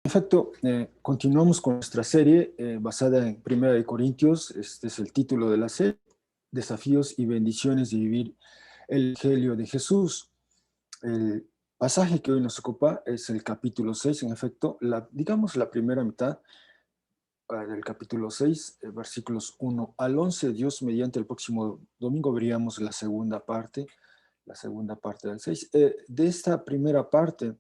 En efecto, continuamos con nuestra serie basada en Primera de Corintios. Este es el título de la serie, Desafíos y bendiciones de vivir el Evangelio de Jesús. El pasaje que hoy nos ocupa es el capítulo 6. En efecto, digamos la primera mitad del capítulo 6, versículos 1 al 11. Dios, mediante el próximo domingo veríamos la segunda parte del 6. De esta primera parte,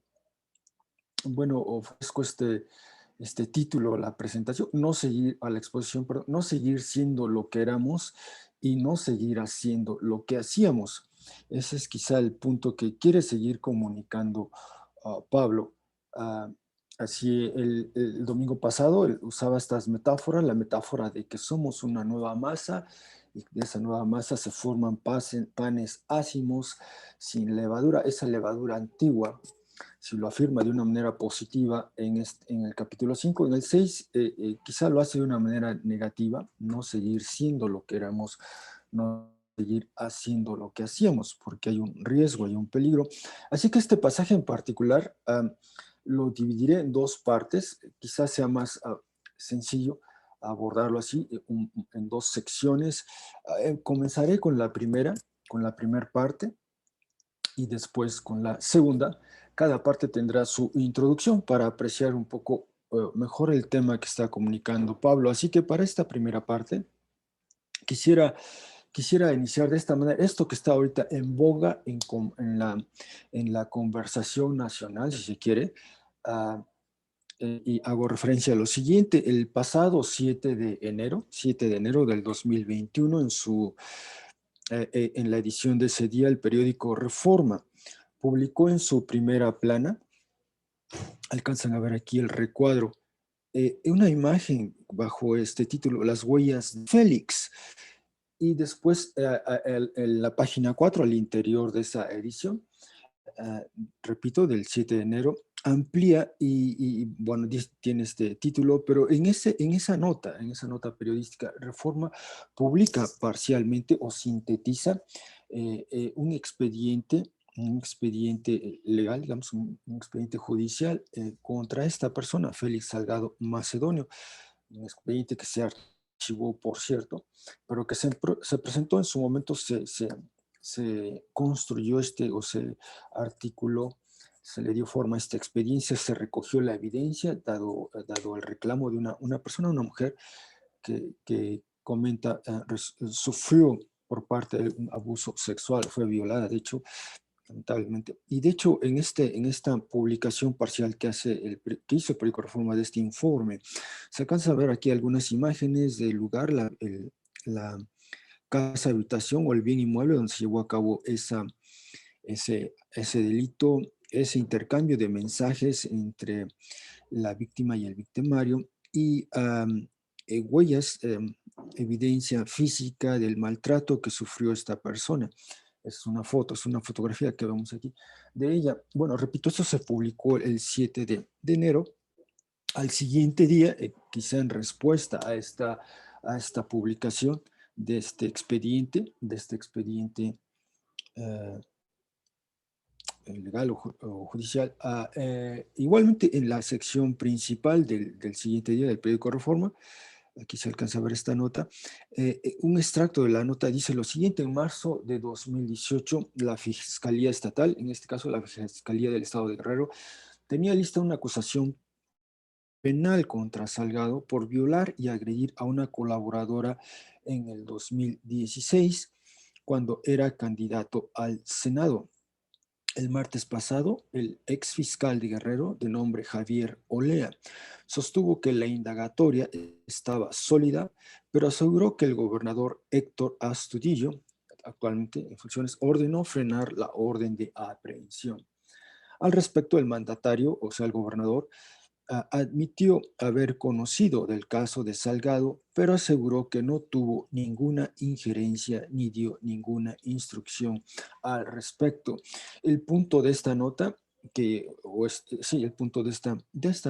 bueno, ofrezco este título, la presentación, no seguir a la exposición, pero no seguir siendo lo que éramos y no seguir haciendo lo que hacíamos. Ese es quizá el punto que quiere seguir comunicando Pablo. Ah, Así el domingo pasado él usaba estas metáforas, la metáfora de que somos una nueva masa y de esa nueva masa se forman panes ácimos sin levadura, esa levadura antigua si lo afirma de una manera positiva en el capítulo 5. En el 6 quizá lo hace de una manera negativa, no seguir siendo lo que éramos, no seguir haciendo lo que hacíamos, porque hay un riesgo, hay un peligro. Así que este pasaje en particular lo dividiré en dos partes, quizás sea más sencillo abordarlo así, en dos secciones. Comenzaré con la primera parte, y después con la segunda. Cada parte tendrá su introducción para apreciar un poco mejor el tema que está comunicando Pablo. Así que para esta primera parte quisiera iniciar de esta manera, esto que está ahorita en boga en la conversación nacional, si se quiere, uh, y hago referencia a lo siguiente. El pasado 7 de enero del 2021, en la edición de ese día, el periódico Reforma publicó en su primera plana, alcanzan a ver aquí el recuadro, una imagen bajo este título, Las huellas de Félix. Y después, en la página 4, al interior de esa edición, repito, del 7 de enero, amplía bueno, tiene este título, pero en esa nota periodística, Reforma publica parcialmente o sintetiza un expediente legal, digamos, un expediente judicial contra esta persona, Félix Salgado Macedonio, un expediente que se archivó, por cierto, pero que se presentó en su momento, se construyó o se articuló, se le dio forma a esta experiencia, se recogió la evidencia, dado el reclamo de una persona, una mujer, que comenta, sufrió por parte de un abuso sexual, fue violada, de hecho, lamentablemente. Y de hecho, en esta publicación parcial que hizo el periódico Reforma de este informe, se alcanza a ver aquí algunas imágenes del lugar, la casa habitación o el bien inmueble donde se llevó a cabo ese delito, ese intercambio de mensajes entre la víctima y el victimario, y huellas, evidencia física del maltrato que sufrió esta persona. Es una foto, es una fotografía que vemos aquí de ella. Bueno, repito, esto se publicó el 7 de enero. Al siguiente día, quizá en respuesta a esta publicación de este expediente eh, legal o judicial, igualmente en la sección principal del siguiente día del periódico Reforma, aquí se alcanza a ver esta nota, un extracto de la nota dice lo siguiente: en marzo de 2018, la Fiscalía Estatal, en este caso la Fiscalía del Estado de Guerrero, tenía lista una acusación penal contra Salgado por violar y agredir a una colaboradora en el 2016, cuando era candidato al Senado. El martes pasado, el ex fiscal de Guerrero, de nombre Javier Olea, sostuvo que la indagatoria estaba sólida, pero aseguró que el gobernador Héctor Astudillo, actualmente en funciones, ordenó frenar la orden de aprehensión. Al respecto, el mandatario, o sea, el gobernador, admitió haber conocido del caso de Salgado, pero aseguró que no tuvo ninguna injerencia ni dio ninguna instrucción al respecto. El punto de esta nota, sí, el punto de esta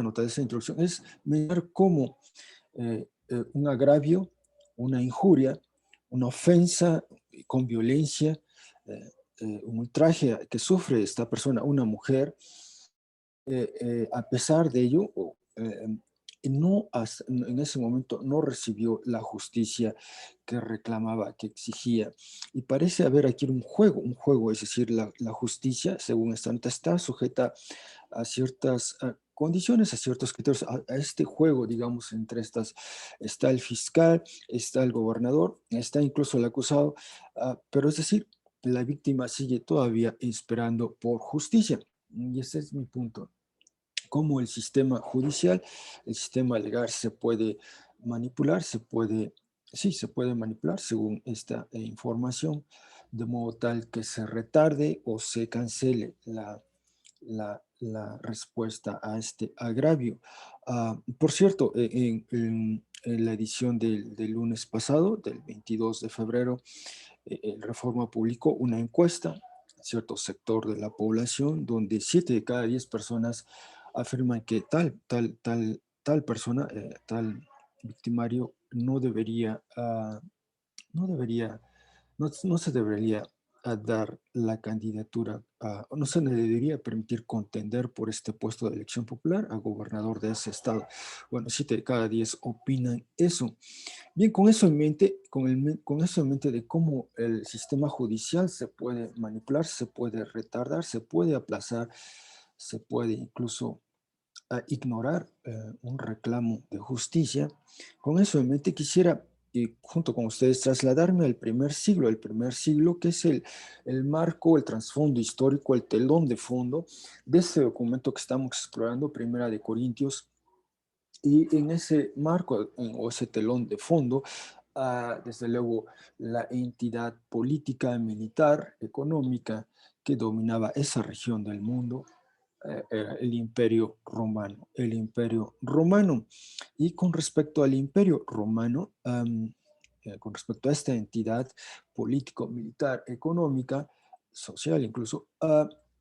nota, de esta introducción, es mencionar cómo un agravio, una injuria, una ofensa con violencia, un ultraje que sufre esta persona, una mujer, a pesar de ello, en ese momento no recibió la justicia que reclamaba, que exigía. Y parece haber aquí un juego, es decir, la justicia, según esta nota, está sujeta a ciertas condiciones, a ciertos criterios, a este juego, digamos, entre estas. Está el fiscal, está el gobernador, está incluso el acusado, pero es decir, la víctima sigue todavía esperando por justicia. Y ese es mi punto. Cómo el sistema judicial, el sistema legal se puede manipular, sí, se puede manipular según esta información, de modo tal que se retarde o se cancele la respuesta a este agravio. Por cierto, en la edición del lunes pasado, del 22 de febrero, el Reforma publicó una encuesta a cierto sector de la población donde 7 de cada 10 personas afirman que tal persona, tal victimario no debería, no se debería dar la candidatura, o no se le debería permitir contender por este puesto de elección popular a gobernador de ese estado. Bueno, 7 de cada 10 opinan eso. Bien, con eso en mente, con eso en mente de cómo el sistema judicial se puede manipular, se puede retardar, se puede aplazar, se puede incluso ignorar un reclamo de justicia. Con eso en mente quisiera, y junto con ustedes, trasladarme al el primer siglo que es el marco, el trasfondo histórico, el telón de fondo de ese documento que estamos explorando, Primera de Corintios. Y en ese marco o ese telón de fondo, desde luego la entidad política, militar, económica que dominaba esa región del mundo era el Imperio Romano. El Imperio Romano. Y con respecto al Imperio Romano, con respecto a esta entidad político, militar, económica, social incluso,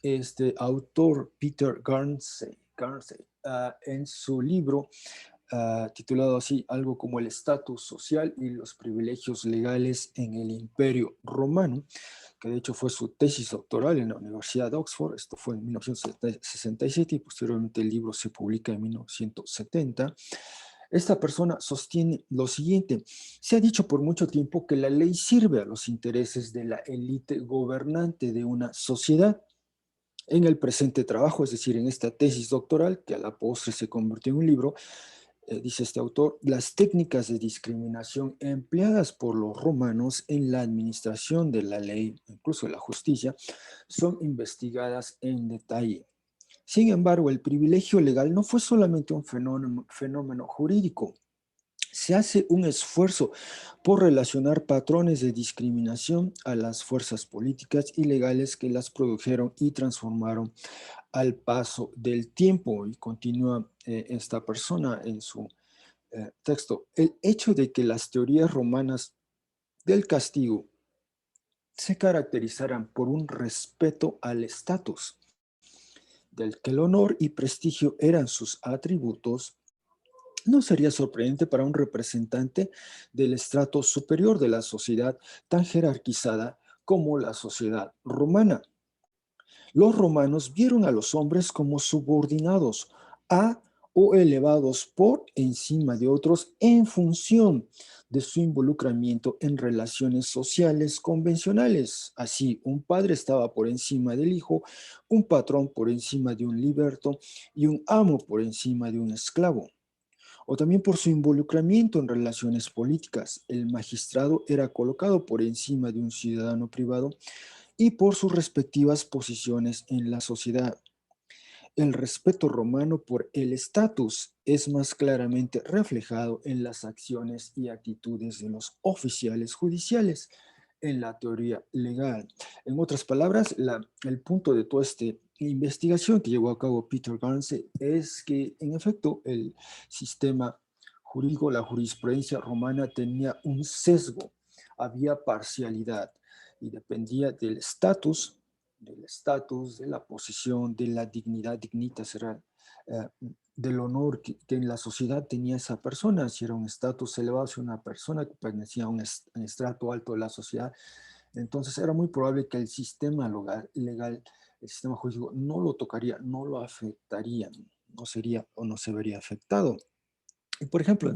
este autor Peter Garnsey en su libro titulado así, algo como el estatus social y los privilegios legales en el Imperio Romano, que de hecho fue su tesis doctoral en la Universidad de Oxford. Esto fue en 1967 y posteriormente el libro se publica en 1970. Esta persona sostiene lo siguiente: se ha dicho por mucho tiempo que la ley sirve a los intereses de la élite gobernante de una sociedad. En el presente trabajo, es decir, en esta tesis doctoral, que a la postre se convirtió en un libro, dice este autor, las técnicas de discriminación empleadas por los romanos en la administración de la ley, incluso de la justicia, son investigadas en detalle. Sin embargo, el privilegio legal no fue solamente un fenómeno jurídico. Se hace un esfuerzo por relacionar patrones de discriminación a las fuerzas políticas y legales que las produjeron y transformaron al paso del tiempo. Y continúa esta persona en su texto: el hecho de que las teorías romanas del castigo se caracterizaran por un respeto al estatus, del que el honor y prestigio eran sus atributos, no sería sorprendente para un representante del estrato superior de la sociedad tan jerarquizada como la sociedad romana. Los romanos vieron a los hombres como subordinados a o elevados por encima de otros en función de su involucramiento en relaciones sociales convencionales. Así, un padre estaba por encima del hijo, un patrón por encima de un liberto y un amo por encima de un esclavo. O también por su involucramiento en relaciones políticas. El magistrado era colocado por encima de un ciudadano privado y por sus respectivas posiciones en la sociedad. El respeto romano por el estatus es más claramente reflejado en las acciones y actitudes de los oficiales judiciales, en la teoría legal. En otras palabras, el punto de toda esta investigación que llevó a cabo Peter Garnsey es que, en efecto, el sistema jurídico, la jurisprudencia romana tenía un sesgo, había parcialidad y dependía del estatus, de la posición, de la dignidad, dignitas, era, del honor que en la sociedad tenía esa persona, si era un estatus elevado, si una persona que pertenecía a un estrato alto de la sociedad. Entonces era muy probable que el sistema legal, el sistema jurídico no lo tocaría, no lo afectaría. no sería o no se vería afectado. Y por ejemplo,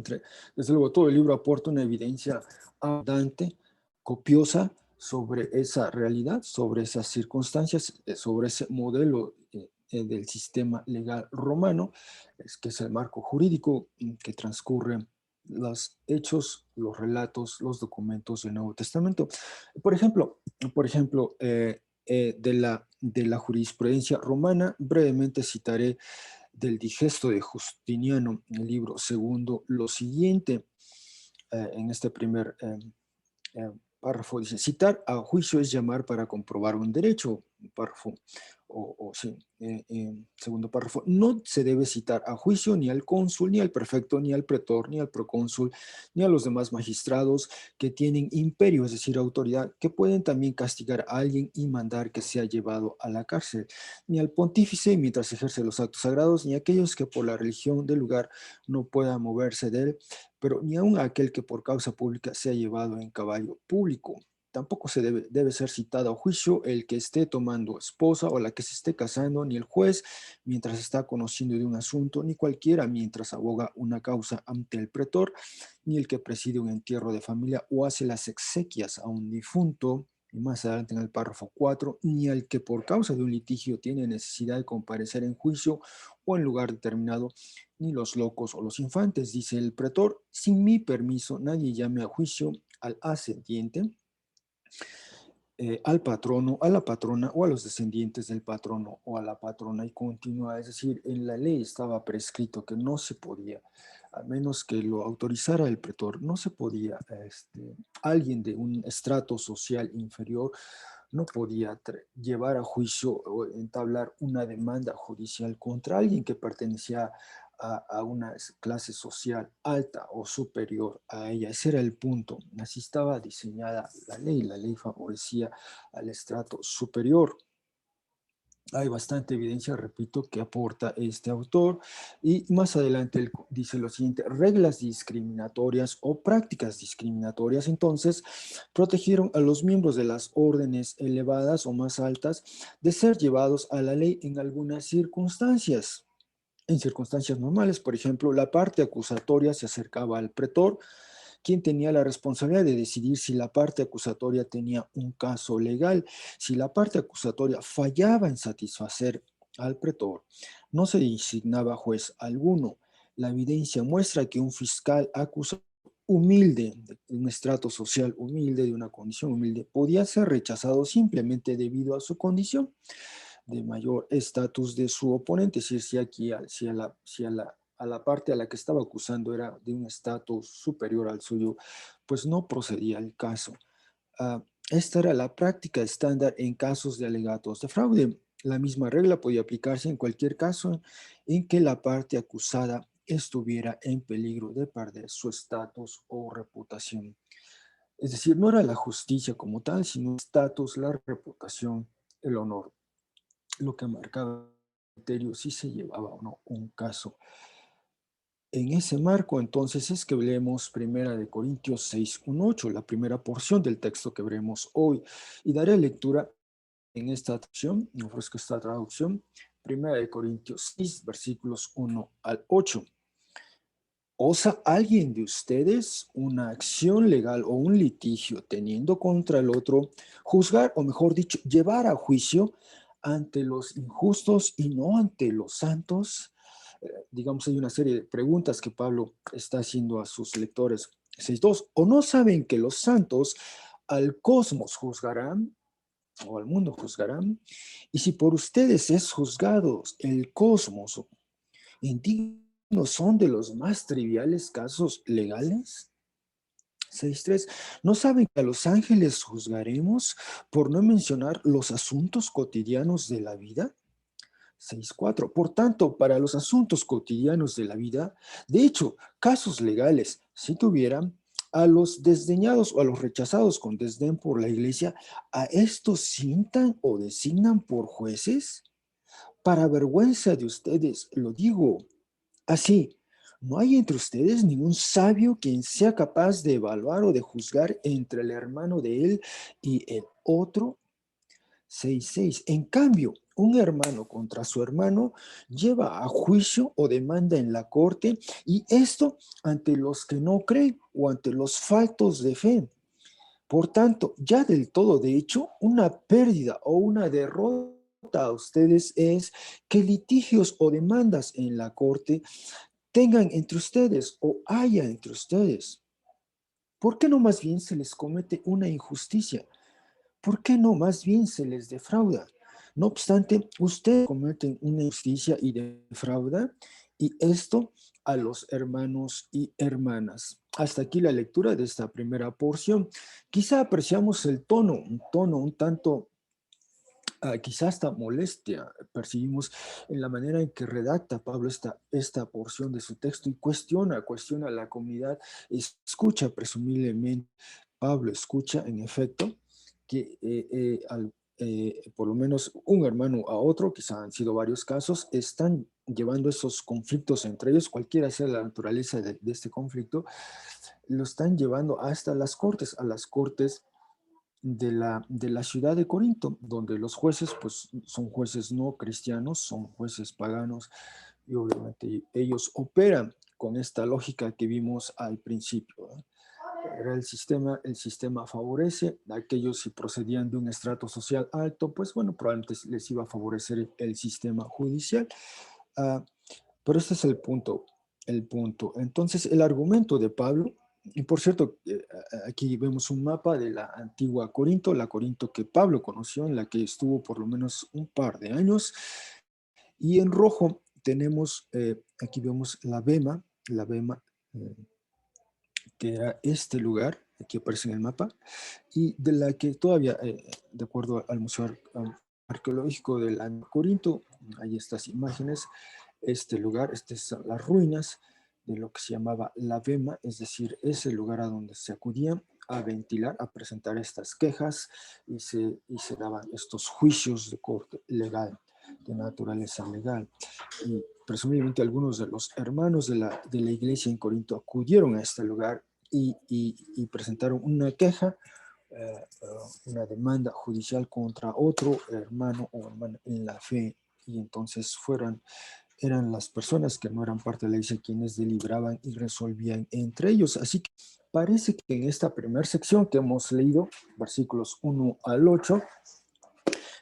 desde luego, todo el libro aporta una evidencia abundante, copiosa, sobre esa realidad, sobre esas circunstancias, sobre ese modelo del sistema legal romano, que es el marco jurídico que transcurre los hechos, los relatos, los documentos del Nuevo Testamento. De la jurisprudencia romana, brevemente citaré del Digesto de Justiniano, el libro segundo, lo siguiente, en este primer párrafo dice: citar a juicio es llamar para comprobar un derecho. Párrafo, sí, segundo párrafo: no se debe citar a juicio ni al cónsul, ni al prefecto, ni al pretor, ni al procónsul, ni a los demás magistrados que tienen imperio, es decir, autoridad, que pueden también castigar a alguien y mandar que sea llevado a la cárcel, ni al pontífice mientras ejerce los actos sagrados, ni a aquellos que por la religión del lugar no puedan moverse de él, pero ni aun a aquel que por causa pública sea llevado en caballo público. Tampoco debe ser citado a juicio el que esté tomando esposa o la que se esté casando, ni el juez mientras está conociendo de un asunto, ni cualquiera mientras aboga una causa ante el pretor, ni el que preside un entierro de familia o hace las exequias a un difunto. Y más adelante en el párrafo 4, ni al que por causa de un litigio tiene necesidad de comparecer en juicio o en lugar determinado, ni los locos o los infantes, dice el pretor: sin mi permiso nadie llame a juicio al ascendiente, al patrono, a la patrona o a los descendientes del patrono o a la patrona. Y continúa, es decir, en la ley estaba prescrito que no se podía, a menos que lo autorizara el pretor, no se podía, alguien de un estrato social inferior no podía llevar a juicio o entablar una demanda judicial contra alguien que pertenecía a una clase social alta o superior a ella. Ese era el punto. Así estaba diseñada la ley. La ley favorecía al estrato superior. Hay bastante evidencia, repito, que aporta este autor, y más adelante él dice lo siguiente: reglas discriminatorias o prácticas discriminatorias entonces protegieron a los miembros de las órdenes elevadas o más altas de ser llevados a la ley en algunas circunstancias. En circunstancias normales, por ejemplo, la parte acusatoria se acercaba al pretor, quien tenía la responsabilidad de decidir si la parte acusatoria tenía un caso legal. Si la parte acusatoria fallaba en satisfacer al pretor, no se designaba juez alguno. La evidencia muestra que un fiscal acusador humilde, de un estrato social humilde, de una condición humilde, podía ser rechazado simplemente debido a su condición de mayor estatus de su oponente. Es decir, si aquí, a la parte a la que estaba acusando era de un estatus superior al suyo, pues no procedía el caso. Esta era la práctica estándar en casos de alegatos de fraude. La misma regla podía aplicarse en cualquier caso en que la parte acusada estuviera en peligro de perder su estatus o reputación. Es decir, no era la justicia como tal, sino el estatus, la reputación, el honor, lo que marcaba el criterio si se llevaba o no un caso. En ese marco, entonces, es que leemos Primera de Corintios 6, 1, 8, la primera porción del texto que veremos hoy. Y daré lectura en esta traducción, ofrezco esta traducción, Primera de Corintios 6, versículos 1 al 8. ¿Osa alguien de ustedes una acción legal o un litigio teniendo contra el otro, juzgar, o mejor dicho, llevar a juicio ante los injustos y no ante los santos? Digamos, hay una serie de preguntas que Pablo está haciendo a sus lectores. 6.2. ¿O no saben que los santos al cosmos juzgarán, o al mundo juzgarán? Y si por ustedes es juzgado el cosmos, indignos son de los más triviales casos legales. 6.3. ¿No saben que a los ángeles juzgaremos, por no mencionar los asuntos cotidianos de la vida? 6.4. Por tanto, para los asuntos cotidianos de la vida, de hecho, casos legales, si tuvieran, a los desdeñados o a los rechazados con desdén por la iglesia, ¿a estos cientan o designan por jueces? Para vergüenza de ustedes lo digo. Así, no hay entre ustedes ningún sabio quien sea capaz de evaluar o de juzgar entre el hermano de él y el otro. 6:6. En cambio, un hermano contra su hermano lleva a juicio o demanda en la corte, y esto ante los que no creen o ante los faltos de fe. Por tanto, ya del todo, de hecho, una pérdida o una derrota a ustedes es que litigios o demandas en la corte tengan entre ustedes o haya entre ustedes. ¿Por qué no más bien se les comete una injusticia? ¿Por qué no más bien se les defrauda? No obstante, ustedes cometen una injusticia y defrauda, y esto a los hermanos y hermanas. Hasta aquí la lectura de esta primera porción. Quizá apreciamos el tono, un tono un tanto, quizá hasta molestia, percibimos en la manera en que redacta Pablo esta porción de su texto y cuestiona a la comunidad, escucha presumiblemente, Pablo escucha en efecto que por lo menos un hermano a otro, quizá han sido varios casos, están llevando esos conflictos entre ellos, cualquiera sea la naturaleza de este conflicto, lo están llevando hasta las cortes, a las cortes de la ciudad de Corinto, donde los jueces pues, son jueces no cristianos, son jueces paganos, y obviamente ellos operan con esta lógica que vimos al principio. Era el sistema favorece a aquellos si procedían de un estrato social alto, pues bueno, probablemente les iba a favorecer el sistema judicial. Uh, pero este es el punto, el punto. Entonces, el argumento de Pablo, y por cierto, aquí vemos un mapa de la antigua Corinto, la Corinto que Pablo conoció, en la que estuvo por lo menos un par de años, y en rojo tenemos, aquí vemos la Bema, que era este lugar, aquí aparece en el mapa, y de la que todavía, de acuerdo al Museo Arqueológico del Corinto, hay estas imágenes, este lugar, estas son las ruinas de lo que se llamaba la Bema, es decir, ese lugar a donde se acudía a ventilar, a presentar estas quejas y se daban estos juicios de corte legal, de naturaleza legal. Y presumiblemente algunos de los hermanos de la iglesia en Corinto acudieron a este lugar y presentaron una queja, una demanda judicial contra otro hermano o hermana en la fe, y entonces eran las personas que no eran parte de la iglesia quienes deliberaban y resolvían entre ellos. Así que parece que en esta primera sección que hemos leído, versículos 1 al 8,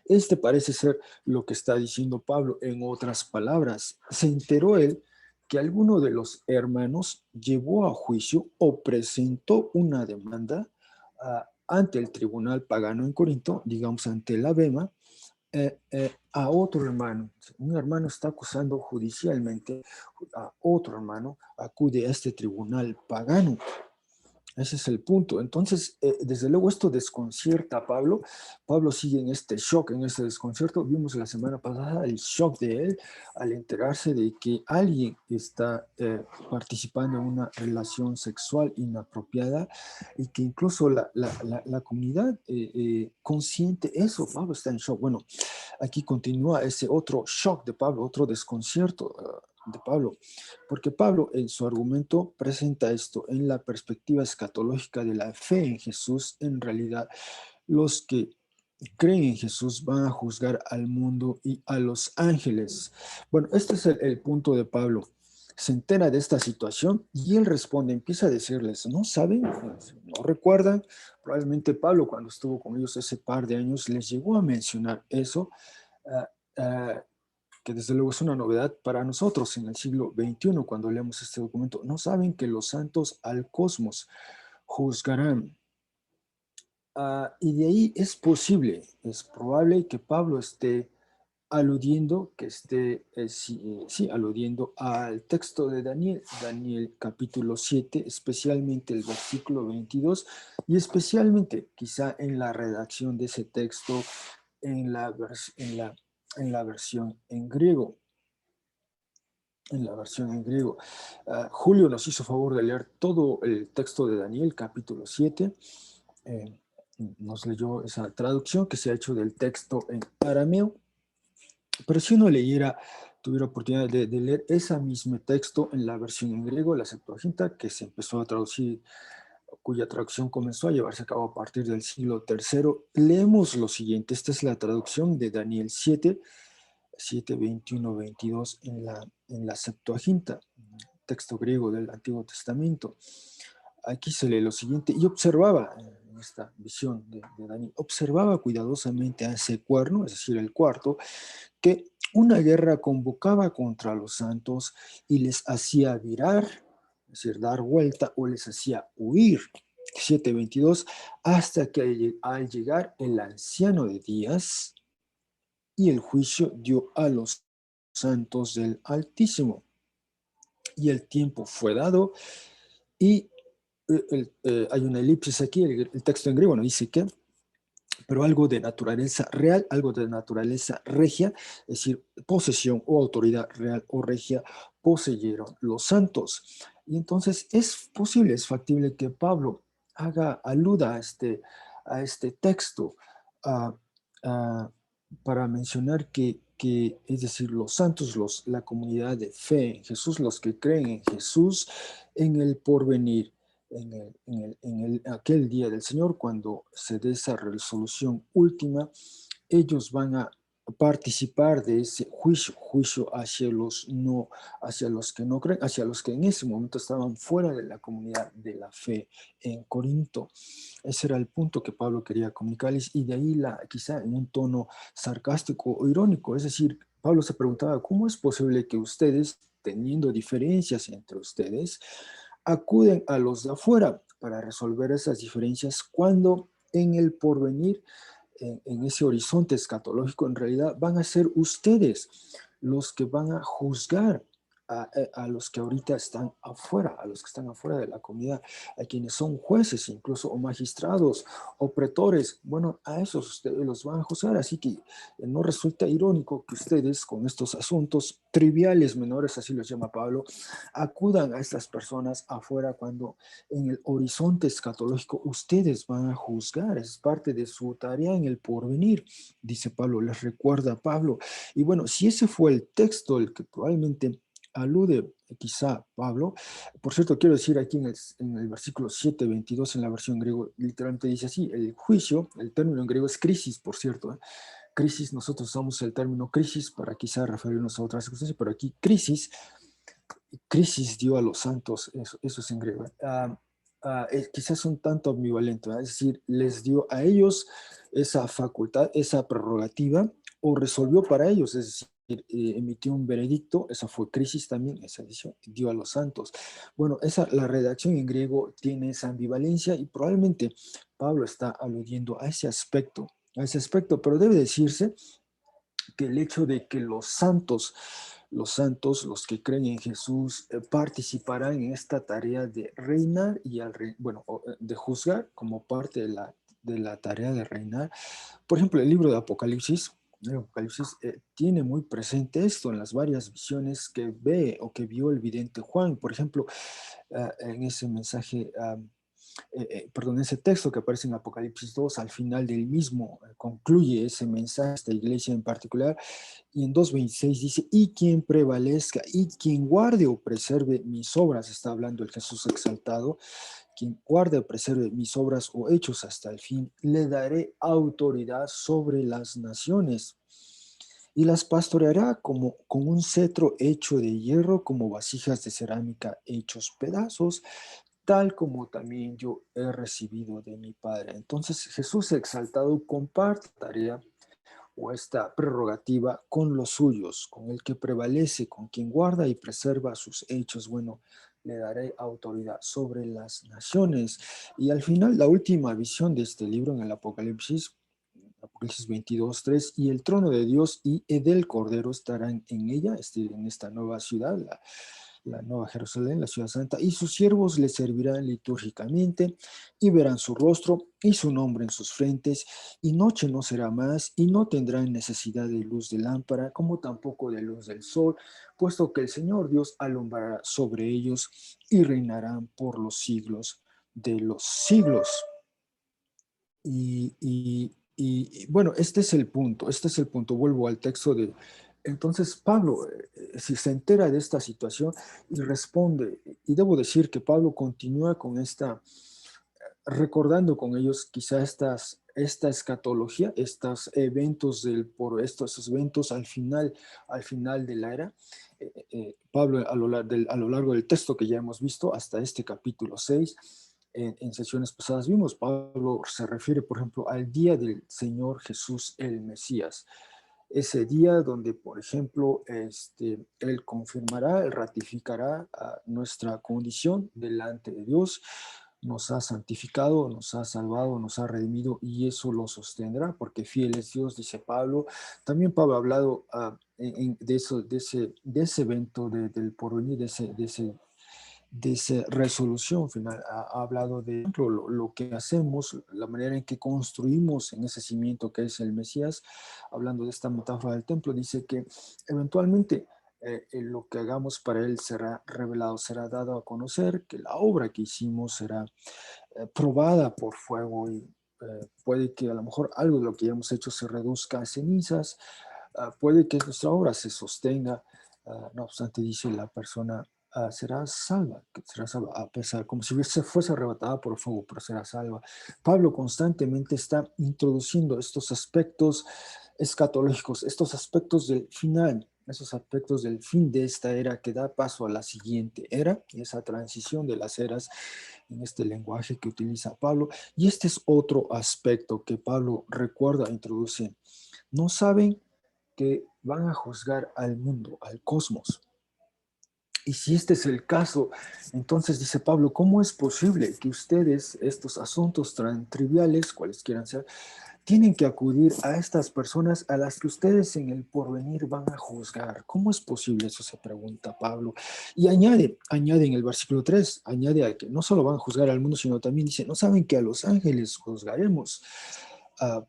este parece ser lo que está diciendo Pablo. En otras palabras, se enteró él que alguno de los hermanos llevó a juicio o presentó una demanda ante el tribunal pagano en Corinto, digamos ante la Bema, a otro hermano. Un hermano está acusando judicialmente a otro hermano, acude a este tribunal pagano. Ese es el punto. Entonces, desde luego esto desconcierta a Pablo. Pablo sigue en este shock, en este desconcierto. Vimos la semana pasada el shock de él al enterarse de que alguien está participando en una relación sexual inapropiada, y que incluso la comunidad consiente eso. Pablo está en shock. Bueno, aquí continúa ese otro shock de Pablo, otro desconcierto de Pablo, porque Pablo en su argumento presenta esto en la perspectiva escatológica de la fe en Jesús. En realidad, los que creen en Jesús van a juzgar al mundo y a los ángeles. Bueno, este es el punto de Pablo. Se entera de esta situación y él responde, empieza a decirles, ¿no saben? ¿No recuerdan? Probablemente Pablo, cuando estuvo con ellos ese par de años, les llegó a mencionar eso, uh, uh, que desde luego es una novedad para nosotros en el siglo XXI cuando leemos este documento. ¿No saben que los santos al cosmos juzgarán? Y de ahí es posible, es probable que Pablo esté aludiendo, sí, aludiendo al texto de Daniel, Daniel capítulo 7, especialmente el versículo 22, y especialmente quizá en la redacción de ese texto en la versión en griego. En la versión en griego. Julio nos hizo favor de leer todo el texto de Daniel, capítulo 7. Nos leyó esa traducción que se ha hecho del texto en arameo. Pero si uno tuviera oportunidad de leer ese mismo texto en la versión en griego, la Septuaginta, que se empezó a traducir cuya traducción comenzó a llevarse a cabo a partir del siglo III. Leemos lo siguiente. Esta es la traducción de Daniel 7, 21, 22 en la Septuaginta, texto griego del Antiguo Testamento. Aquí se lee lo siguiente: y observaba, en esta visión de Daniel, observaba cuidadosamente a ese cuerno, es decir, el cuarto, que una guerra convocaba contra los santos y les hacía virar, es decir, dar vuelta, o les hacía huir. 7:22, hasta que al llegar el anciano de días y el juicio dio a los santos del Altísimo. Y el tiempo fue dado y hay una elipsis aquí, el texto en griego no dice qué, pero algo de naturaleza real, algo de naturaleza regia, es decir, posesión o autoridad real o regia, poseyeron los santos. Y entonces es posible, es factible que Pablo aluda a este texto uh, uh, para mencionar es decir, los santos, la comunidad de fe en Jesús, los que creen en Jesús, en el porvenir, aquel día del Señor, cuando se dé esa resolución última, ellos van a participar de ese juicio hacia los que no creen, hacia los que en ese momento estaban fuera de la comunidad de la fe en Corinto. Ese era el punto que Pablo quería comunicarles, y de ahí quizá en un tono sarcástico o irónico, es decir, Pablo se preguntaba, ¿cómo es posible que ustedes, teniendo diferencias entre ustedes, acuden a los de afuera para resolver esas diferencias cuando en el porvenir, en ese horizonte escatológico, en realidad van a ser ustedes los que van a juzgar a los que ahorita están afuera, a los que están afuera de la comunidad, a quienes son jueces incluso, o magistrados, o pretores? Bueno, a esos ustedes los van a juzgar, así que no resulta irónico que ustedes con estos asuntos triviales, menores, así los llama Pablo, acudan a estas personas afuera cuando en el horizonte escatológico ustedes van a juzgar. Es parte de su tarea en el porvenir, dice Pablo, les recuerda a Pablo. Y bueno, si ese fue el texto el que probablemente alude quizá Pablo, por cierto, quiero decir aquí en el versículo 7:22 en la versión griego, literalmente dice así: el juicio, el término en griego es crisis, por cierto, crisis, nosotros usamos el término crisis para quizá referirnos a otras circunstancias, pero aquí crisis dio a los santos, eso es en griego. Quizás es un tanto ambivalente, ¿verdad? Es decir, les dio a ellos esa facultad, esa prerrogativa, o resolvió para ellos, es decir, emitió un veredicto, esa fue crisis también, esa edición, dio a los santos. Bueno, la redacción en griego tiene esa ambivalencia, y probablemente Pablo está aludiendo a ese aspecto, pero debe decirse que el hecho de que los santos, los que creen en Jesús, participarán en esta tarea de reinar y de juzgar como parte de la tarea de reinar. Por ejemplo, el libro de Apocalipsis, tiene muy presente esto en las varias visiones que ve o que vio el vidente Juan. Por ejemplo, en ese mensaje, perdón, ese texto que aparece en Apocalipsis 2, al final del mismo, concluye ese mensaje, esta iglesia en particular, y en 2:26 dice: y quien prevalezca y quien guarde o preserve mis obras, está hablando el Jesús exaltado, quien guarde o preserve mis obras o hechos hasta el fin, le daré autoridad sobre las naciones, y las pastoreará como con un cetro hecho de hierro, como vasijas de cerámica hechos pedazos, tal como también yo he recibido de mi Padre. Entonces Jesús exaltado comparte tarea o esta prerrogativa con los suyos, con el que prevalece, con quien guarda y preserva sus hechos. Bueno, le daré autoridad sobre las naciones. Y al final, la última visión de este libro en el Apocalipsis 22:3, y el trono de Dios y del Cordero estarán en ella, en esta nueva ciudad, la Nueva Jerusalén, la ciudad santa, y sus siervos le servirán litúrgicamente, y verán su rostro y su nombre en sus frentes, y noche no será más, y no tendrán necesidad de luz de lámpara, como tampoco de luz del sol, puesto que el Señor Dios alumbrará sobre ellos, y reinarán por los siglos de los siglos. Y bueno, este es el punto, vuelvo al texto de... Entonces Pablo, si se entera de esta situación y responde, y debo decir que Pablo continúa con esta recordando con ellos quizá esta escatología, estos eventos estos eventos al final de la era. Pablo, a lo largo del texto que ya hemos visto hasta este capítulo 6, en sesiones pasadas vimos, Pablo se refiere, por ejemplo, al día del Señor Jesús el Mesías. Ese día donde, por ejemplo, Él confirmará, Él ratificará nuestra condición delante de Dios, nos ha santificado, nos ha salvado, nos ha redimido y eso lo sostendrá porque fiel es Dios, dice Pablo. También Pablo ha hablado de, eso, de ese evento del porvenir, de esa resolución final. Ha hablado de lo que hacemos, la manera en que construimos en ese cimiento que es el Mesías. Hablando de esta metáfora del templo, dice que eventualmente lo que hagamos para él será revelado, será dado a conocer, que la obra que hicimos será probada por fuego y puede que a lo mejor algo de lo que hemos hecho se reduzca a cenizas, puede que nuestra obra se sostenga, no obstante dice la persona será salva, a pesar, como si fuese arrebatada por fuego, pero será salva. Pablo constantemente está introduciendo estos aspectos escatológicos, estos aspectos del final, esos aspectos del fin de esta era que da paso a la siguiente era, y esa transición de las eras en este lenguaje que utiliza Pablo. Y este es otro aspecto que Pablo recuerda, e introduce. No saben que van a juzgar al mundo, al cosmos. Y si este es el caso, entonces dice Pablo, ¿cómo es posible que ustedes, estos asuntos tan triviales, cuales quieran ser, tienen que acudir a estas personas a las que ustedes en el porvenir van a juzgar? ¿Cómo es posible eso? Se pregunta Pablo. Y añade en el versículo 3, añade a que no solo van a juzgar al mundo, sino también dice, no saben que a los ángeles juzgaremos. Uh,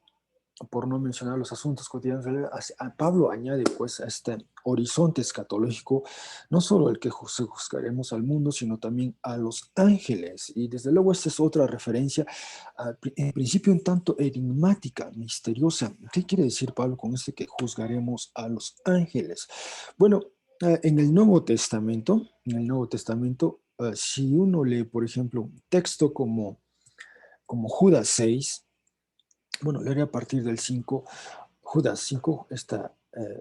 por no mencionar los asuntos cotidianos, Pablo añade pues a este horizonte escatológico no solo el que juzgaremos al mundo, sino también a los ángeles. Y desde luego esta es otra referencia, en principio un tanto enigmática, misteriosa. ¿Qué quiere decir Pablo con este que juzgaremos a los ángeles? Bueno, en el Nuevo Testamento, si uno lee, por ejemplo, un texto como Judas 6, bueno, leeré a partir del 5, Judas 5, esta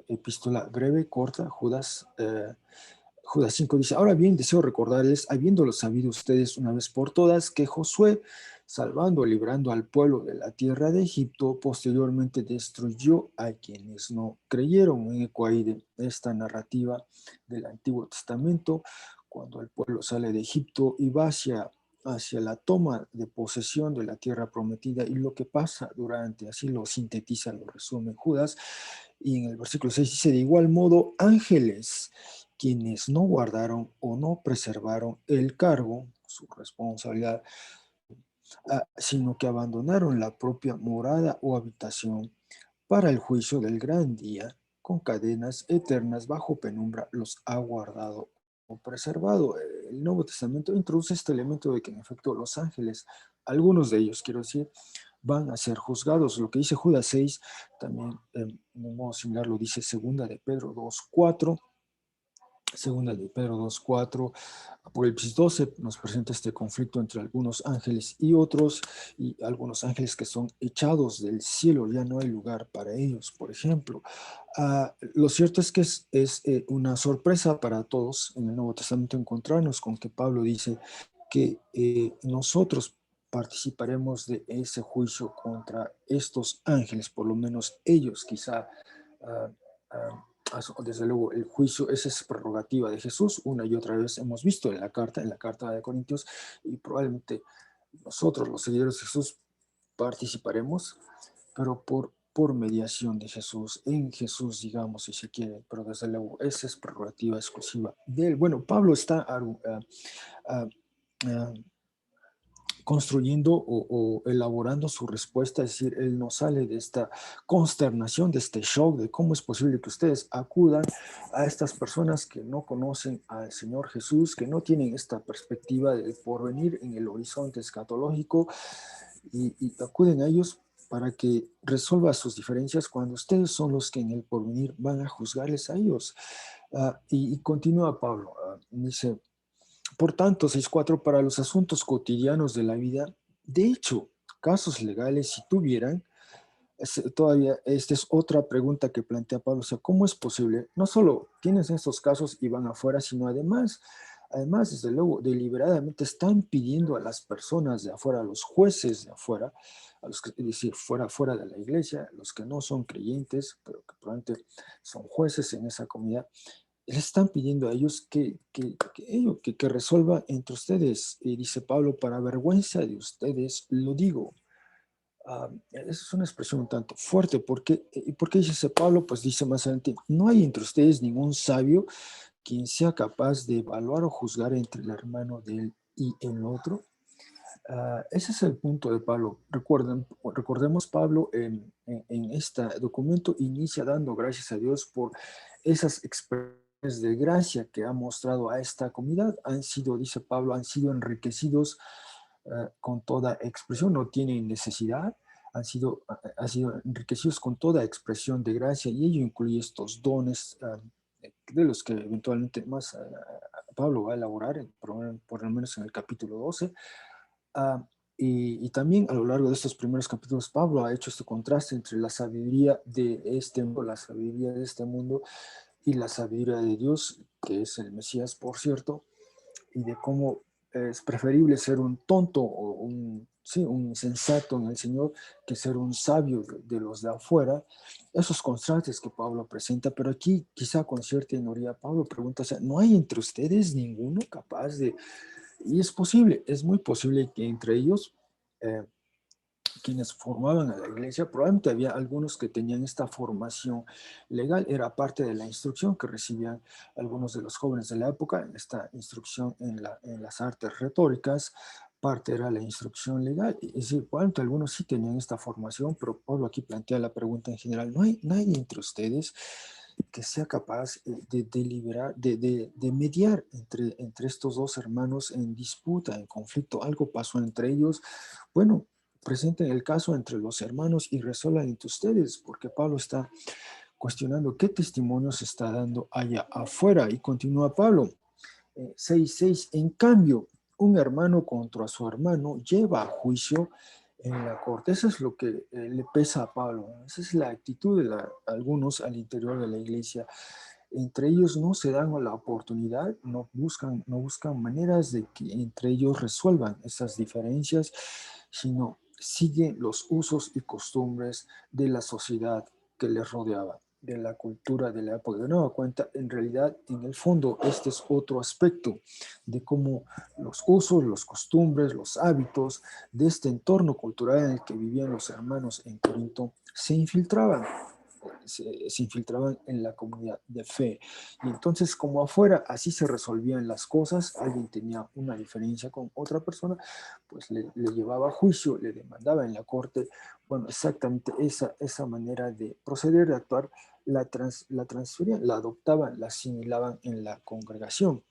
epístola breve, corta, Judas 5 dice, ahora bien, deseo recordarles, habiéndolo sabido ustedes una vez por todas, que Josué, salvando, librando al pueblo de la tierra de Egipto, posteriormente destruyó a quienes no creyeron. Un eco ahí de esta narrativa del Antiguo Testamento, cuando el pueblo sale de Egipto y va hacia la toma de posesión de la tierra prometida y lo que pasa durante, así lo sintetiza, lo resume Judas, y en el versículo 6 dice, de igual modo, ángeles, quienes no guardaron o no preservaron el cargo, su responsabilidad, sino que abandonaron la propia morada o habitación para el juicio del gran día, con cadenas eternas bajo penumbra los ha guardado o preservado. El Nuevo Testamento introduce este elemento de que en efecto los ángeles, algunos de ellos quiero decir, van a ser juzgados. Lo que dice Judas 6, también de un modo similar lo dice Segunda de Pedro 2:4. Segunda de Pedro 2:4, Apocalipsis 12 nos presenta este conflicto entre algunos ángeles y otros, y algunos ángeles que son echados del cielo, ya no hay lugar para ellos, por ejemplo. Lo cierto es que es una sorpresa para todos en el Nuevo Testamento encontrarnos con que Pablo dice que nosotros participaremos de ese juicio contra estos ángeles, por lo menos ellos quizá. Uh, Desde luego, el juicio, esa es prerrogativa de Jesús, una y otra vez hemos visto en la carta de Corintios, y probablemente nosotros, los seguidores de Jesús, participaremos, pero por mediación de Jesús, en Jesús, digamos, si se quiere, pero desde luego, esa es prerrogativa exclusiva de él. Bueno, Pablo está construyendo o elaborando su respuesta, es decir, él no sale de esta consternación, de este shock, de cómo es posible que ustedes acudan a estas personas que no conocen al Señor Jesús, que no tienen esta perspectiva del porvenir en el horizonte escatológico, y acuden a ellos para que resuelva sus diferencias cuando ustedes son los que en el porvenir van a juzgarles a ellos. Y continúa Pablo, dice, por tanto, 6:4, para los asuntos cotidianos de la vida, De hecho, casos legales, si tuvieran, todavía, esta es otra pregunta que plantea Pablo, o sea, ¿cómo es posible? No solo tienes estos casos y van afuera, sino además, desde luego, deliberadamente están pidiendo a las personas de afuera, a los jueces de afuera, a los que, es decir, fuera de la iglesia, los que no son creyentes, pero que probablemente son jueces en esa comunidad, le están pidiendo a ellos que resuelva entre ustedes. Y dice Pablo, para vergüenza de ustedes lo digo. Esa es una expresión un tanto fuerte. ¿Y por qué dice ese Pablo? Pues dice más adelante, no hay entre ustedes ningún sabio quien sea capaz de evaluar o juzgar entre el hermano de él y el otro. Ese es el punto de Pablo. Recordemos, Pablo en este documento inicia dando gracias a Dios por esas expresiones de gracia que ha mostrado a esta comunidad. Han sido, dice Pablo, han sido enriquecidos con toda expresión, no tienen necesidad, han sido enriquecidos con toda expresión de gracia y ello incluye estos dones de los que eventualmente más Pablo va a elaborar, por lo menos en el capítulo 12. Ah, y también a lo largo de estos primeros capítulos, Pablo ha hecho este contraste entre la sabiduría de este mundo, y la sabiduría de Dios, que es el Mesías, por cierto, y de cómo es preferible ser un tonto o un insensato en el Señor que ser un sabio de los de afuera. Esos contrastes que Pablo presenta, pero aquí quizá con cierta ignorancia Pablo pregunta, o sea, ¿no hay entre ustedes ninguno capaz de...? Y es posible, es muy posible que entre ellos, eh, quienes formaban a la iglesia, probablemente había algunos que tenían esta formación legal, era parte de la instrucción que recibían algunos de los jóvenes de la época, esta instrucción en las artes retóricas, parte era la instrucción legal, es decir, probablemente algunos sí tenían esta formación, pero Pablo aquí plantea la pregunta en general, ¿no hay nadie entre ustedes que sea capaz de deliberar, de mediar entre estos dos hermanos en disputa, en conflicto? Algo pasó entre ellos. Bueno, presenten el caso entre los hermanos y resuelvan entre ustedes, porque Pablo está cuestionando qué testimonio se está dando allá afuera. Y continúa Pablo, 6:6, en cambio, un hermano contra su hermano lleva a juicio en la corte. Eso es lo que le pesa a Pablo. Esa es la actitud de algunos al interior de la iglesia. Entre ellos no se dan la oportunidad, no buscan maneras de que entre ellos resuelvan esas diferencias, sino siguen los usos y costumbres de la sociedad que les rodeaba, de la cultura de la época. De nueva cuenta, en realidad, en el fondo, este es otro aspecto de cómo los usos, los costumbres, los hábitos de este entorno cultural en el que vivían los hermanos en Corinto se infiltraban en la comunidad de fe. Y entonces, como afuera así se resolvían las cosas, alguien tenía una diferencia con otra persona, pues le llevaba a juicio, le demandaba en la corte. Bueno, exactamente esa manera de proceder, de actuar, la transferían, la adoptaban, la asimilaban en la congregación.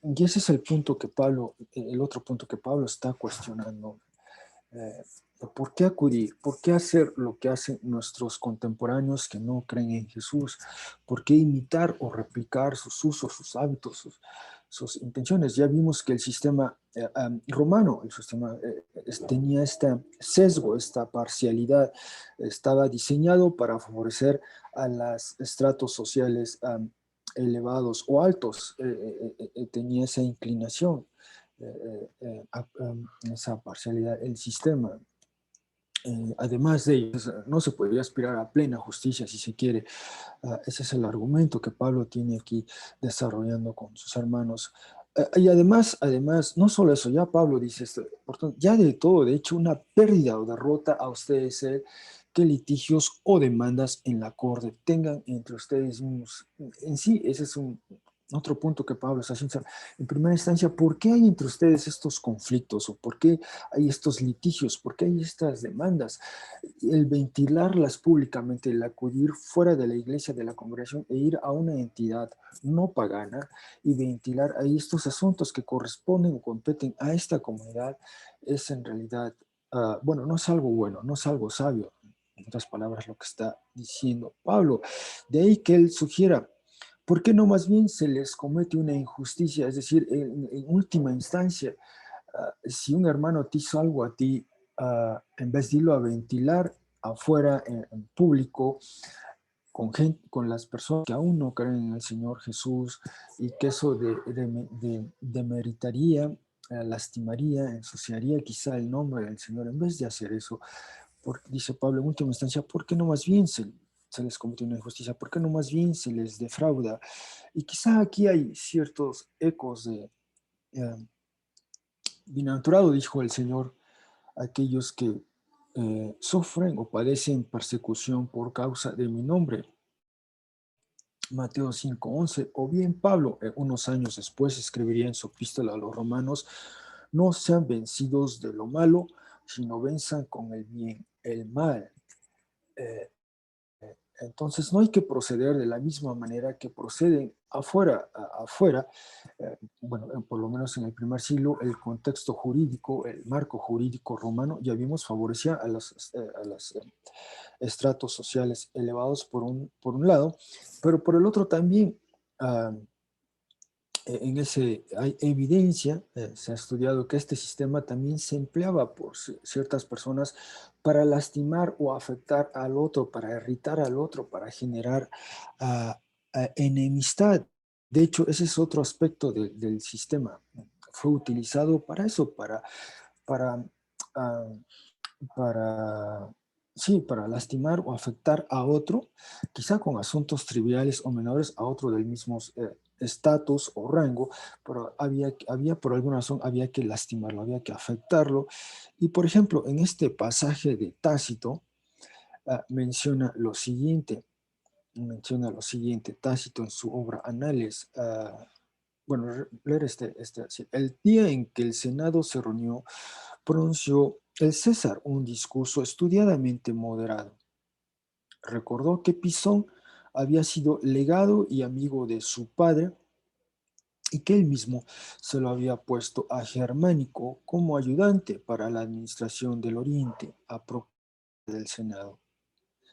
Y ese es el otro punto que Pablo está cuestionando. Eh, ¿Por qué acudir? ¿Por qué hacer lo que hacen nuestros contemporáneos que no creen en Jesús? ¿Por qué imitar o replicar sus usos, sus hábitos, sus intenciones? Ya vimos que el sistema romano, el sistema tenía este sesgo, esta parcialidad, estaba diseñado para favorecer a los estratos sociales elevados o altos, tenía esa inclinación esa parcialidad, el sistema. Además de ello, no se podría aspirar a plena justicia si se quiere. Ese es el argumento que Pablo tiene aquí desarrollando con sus hermanos. Y además, no solo eso, ya Pablo dice esto, por tanto, ya de todo, de hecho, una pérdida o derrota a ustedes que litigios o demandas en la corte tengan entre ustedes mismos. En sí, ese es otro punto que Pablo está haciendo. En primera instancia, ¿por qué hay entre ustedes estos conflictos? ¿O por qué hay estos litigios? ¿Por qué hay estas demandas? El ventilarlas públicamente, el acudir fuera de la iglesia, de la congregación e ir a una entidad no pagana y ventilar ahí estos asuntos que corresponden o competen a esta comunidad es en realidad, bueno, no es algo bueno, no es algo sabio. En otras palabras, lo que está diciendo Pablo. De ahí que él sugiera, ¿por qué no más bien se les comete una injusticia? Es decir, en última instancia, Si un hermano te hizo algo a ti, en vez de irlo a ventilar afuera en público, con las personas que aún no creen en el Señor Jesús, y que eso demeritaría, lastimaría, ensuciaría quizá el nombre del Señor, en vez de hacer eso, porque, dice Pablo en última instancia, ¿por qué no más bien se les comete una injusticia? ¿Por qué no más bien se les defrauda? Y quizá aquí hay ciertos ecos de bienaventurado, dijo el Señor, aquellos que sufren o padecen persecución por causa de mi nombre. Mateo 5:11, o bien Pablo, unos años después, escribiría en su epístola a los romanos: no sean vencidos de lo malo, sino venzan con el bien el mal. Eh, entonces no hay que proceder de la misma manera que proceden afuera. Bueno, por lo menos en el primer siglo, el contexto jurídico, el marco jurídico romano, ya vimos, favorecía a los estratos sociales elevados por un lado, pero por el otro también, uh, en ese hay evidencia, se ha estudiado que este sistema también se empleaba por ciertas personas para lastimar o afectar al otro, para irritar al otro, para generar uh, enemistad. De hecho, ese es otro aspecto del sistema. Fue utilizado para eso, para, uh, para, sí, para lastimar o afectar a otro, quizá con asuntos triviales o menores, a otro del mismo estatus o rango, pero había por alguna razón, había que lastimarlo, había que afectarlo. Y por ejemplo, en este pasaje de Tácito, menciona lo siguiente, Tácito en su obra Anales. Bueno, leer así. El día en que el Senado se reunió, pronunció el César un discurso estudiadamente moderado. Recordó que Pisón había sido legado y amigo de su padre, y que él mismo se lo había puesto a Germánico como ayudante para la administración del Oriente a propósito del Senado.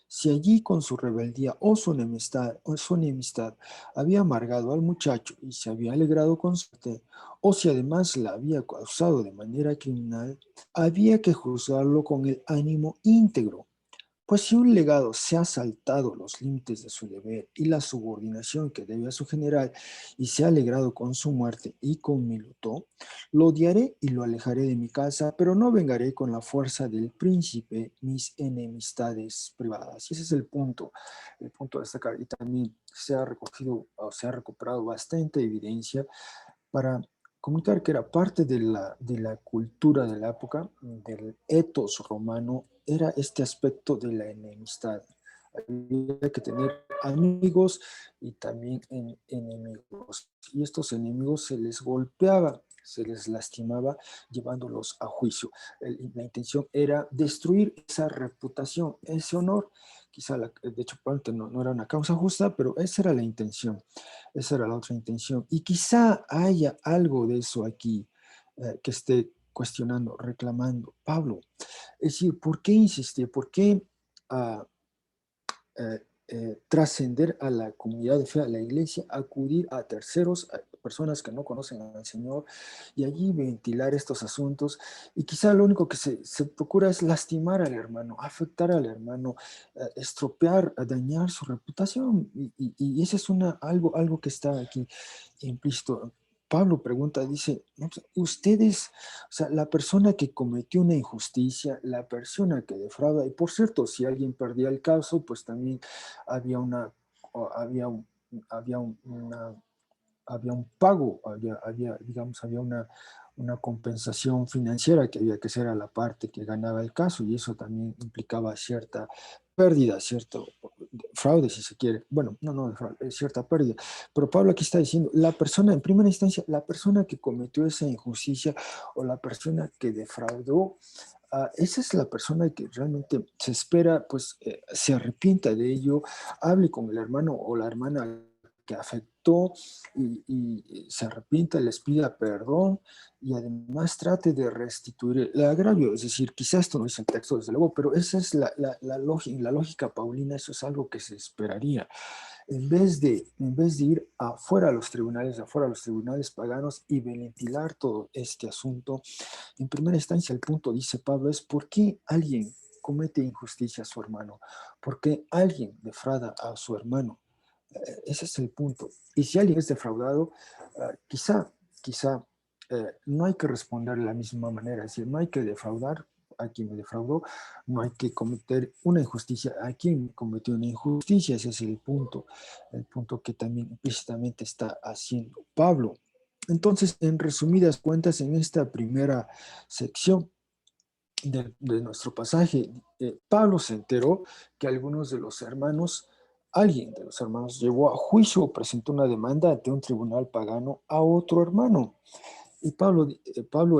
Si allí con su rebeldía su enemistad había amargado al muchacho y se había alegrado con su muerte, o si además la había causado de manera criminal, había que juzgarlo con el ánimo íntegro. Pues si un legado se ha saltado los límites de su deber y la subordinación que debe a su general, y se ha alegrado con su muerte y con mi luto, lo odiaré y lo alejaré de mi casa, pero no vengaré con la fuerza del príncipe mis enemistades privadas. Y ese es el punto a destacar. Y también se ha recogido o se ha recuperado bastante evidencia para comunicar que era parte de la cultura de la época, del ethos romano, era este aspecto de la enemistad. Había que tener amigos y también enemigos. Y estos enemigos se les golpeaba, se les lastimaba llevándolos a juicio. La intención era destruir esa reputación, ese honor. Quizá, de hecho, no era una causa justa, pero esa era la intención. Esa era la otra intención. Y quizá haya algo de eso aquí, que esté cuestionando, reclamando Pablo. Es decir, ¿por qué insistir? ¿Por qué uh, trascender a la comunidad de fe, a la iglesia, acudir a terceros, a personas que no conocen al Señor, y allí ventilar estos asuntos? Y quizá lo único que se procura es lastimar al hermano, afectar al hermano, estropear, dañar su reputación. Y ese es algo que está aquí implícito. Pablo pregunta, dice: "No, pues, ustedes, o sea, la persona que cometió una injusticia, la persona que defrauda", y por cierto, si alguien perdía el caso, pues también había una, había un, había un pago, digamos, había una compensación financiera que había que hacer a la parte que ganaba el caso, y eso también implicaba cierta pérdida, cierto fraude, si se quiere. Bueno, no fraude, es cierta pérdida. Pero Pablo aquí está diciendo, la persona, en primera instancia, la persona que cometió esa injusticia o la persona que defraudó, esa es la persona que realmente se espera, pues, se arrepienta de ello, hable con el hermano o la hermana que afectó, y se arrepienta, les pida perdón, y además trate de restituir el agravio. Es decir, quizás esto no es el texto, desde luego, pero esa es la lógica paulina, eso es algo que se esperaría. en vez de ir afuera a los tribunales paganos y ventilar todo este asunto, en primera instancia el punto, dice Pablo, es por qué alguien comete injusticia a su hermano, por qué alguien defrauda a su hermano. Ese es el punto. Y si alguien es defraudado, quizá no hay que responder de la misma manera, es decir, no hay que defraudar a quien me defraudó, no hay que cometer una injusticia a quien cometió una injusticia, ese es el punto que también implícitamente está haciendo Pablo. Entonces, en resumidas cuentas, en esta primera sección de nuestro pasaje, Pablo se enteró que alguien de los hermanos llevó a juicio o presentó una demanda ante un tribunal pagano a otro hermano. Y Pablo,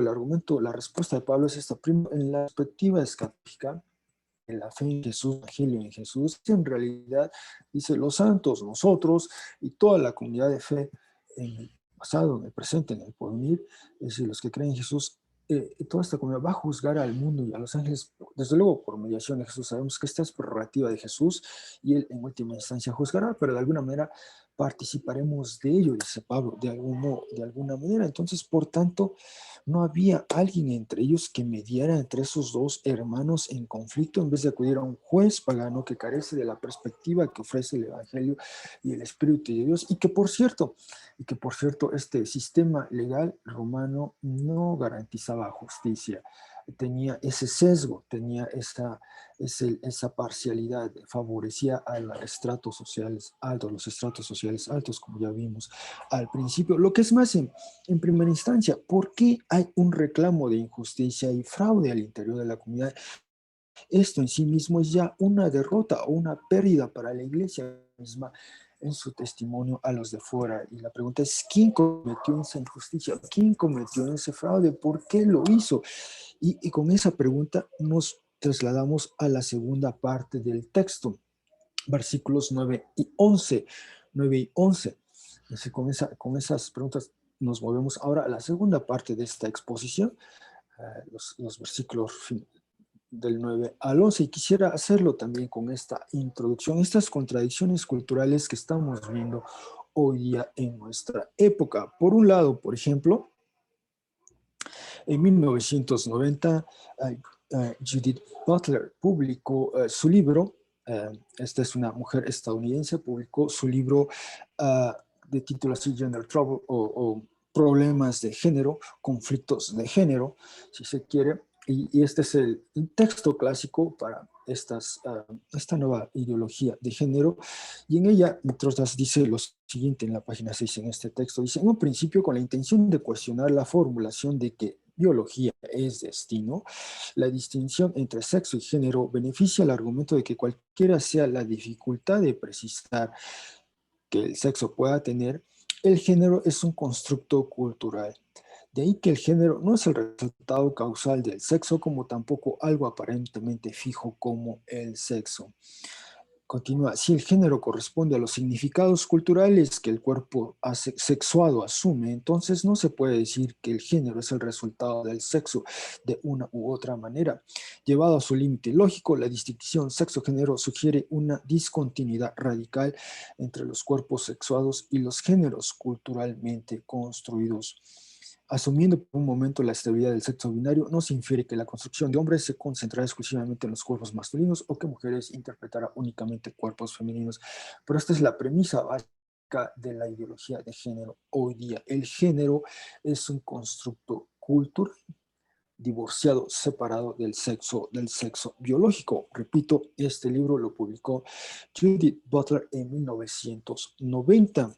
el argumento, la respuesta de Pablo es esta: primero, en la perspectiva escatológica, en la fe en Jesús, el evangelio en Jesús, en realidad, dice, los santos, nosotros y toda la comunidad de fe en el pasado, en el presente, en el porvenir, es decir, los que creen en Jesús, toda esta comunidad va a juzgar al mundo y a los ángeles, desde luego por mediación de Jesús. Sabemos que esta es prerrogativa de Jesús y él en última instancia juzgará, pero de alguna manera participaremos de ello, dice Pablo, de alguna manera. Entonces, por tanto, no había alguien entre ellos que mediara entre esos dos hermanos en conflicto, en vez de acudir a un juez pagano que carece de la perspectiva que ofrece el Evangelio y el Espíritu de Dios, y que por cierto este sistema legal romano no garantizaba justicia, tenía ese sesgo, tenía esa parcialidad, favorecía a los estratos sociales altos, como ya vimos al principio. Lo que es más, en primera instancia, ¿por qué hay un reclamo de injusticia y fraude al interior de la comunidad? Esto en sí mismo es ya una derrota o una pérdida para la iglesia misma en su testimonio a los de fuera. Y la pregunta es, ¿quién cometió esa injusticia? ¿Quién cometió ese fraude? ¿Por qué lo hizo? Y con esa pregunta nos trasladamos a la segunda parte del texto, versículos 9 y 11. 9 y 11. Entonces, con esas preguntas nos movemos ahora a la segunda parte de esta exposición, los versículos del 9 al 11, y quisiera hacerlo también con esta introducción, estas contradicciones culturales que estamos viendo hoy día en nuestra época. Por un lado, por ejemplo, en 1990, Judith Butler publicó su libro. Esta es una mujer estadounidense, publicó su libro de título así, Gender Trouble, o Problemas de Género, Conflictos de Género, si se quiere. Y este es el texto clásico para esta nueva ideología de género. Y en ella, entre otras, dice lo siguiente en la página 6 en este texto. Dice, en un principio, con la intención de cuestionar la formulación de que biología es destino, la distinción entre sexo y género beneficia el argumento de que cualquiera sea la dificultad de precisar que el sexo pueda tener, el género es un constructo cultural. De ahí que el género no es el resultado causal del sexo, como tampoco algo aparentemente fijo como el sexo. Continúa, si el género corresponde a los significados culturales que el cuerpo sexuado asume, entonces no se puede decir que el género es el resultado del sexo de una u otra manera. Llevado a su límite lógico, la distinción sexo-género sugiere una discontinuidad radical entre los cuerpos sexuados y los géneros culturalmente construidos. Asumiendo por un momento la estabilidad del sexo binario, no se infiere que la construcción de hombres se concentrará exclusivamente en los cuerpos masculinos o que mujeres interpretarán únicamente cuerpos femeninos. Pero esta es la premisa básica de la ideología de género hoy día. El género es un constructo cultural divorciado, separado del sexo biológico. Repito, este libro lo publicó Judith Butler en 1990.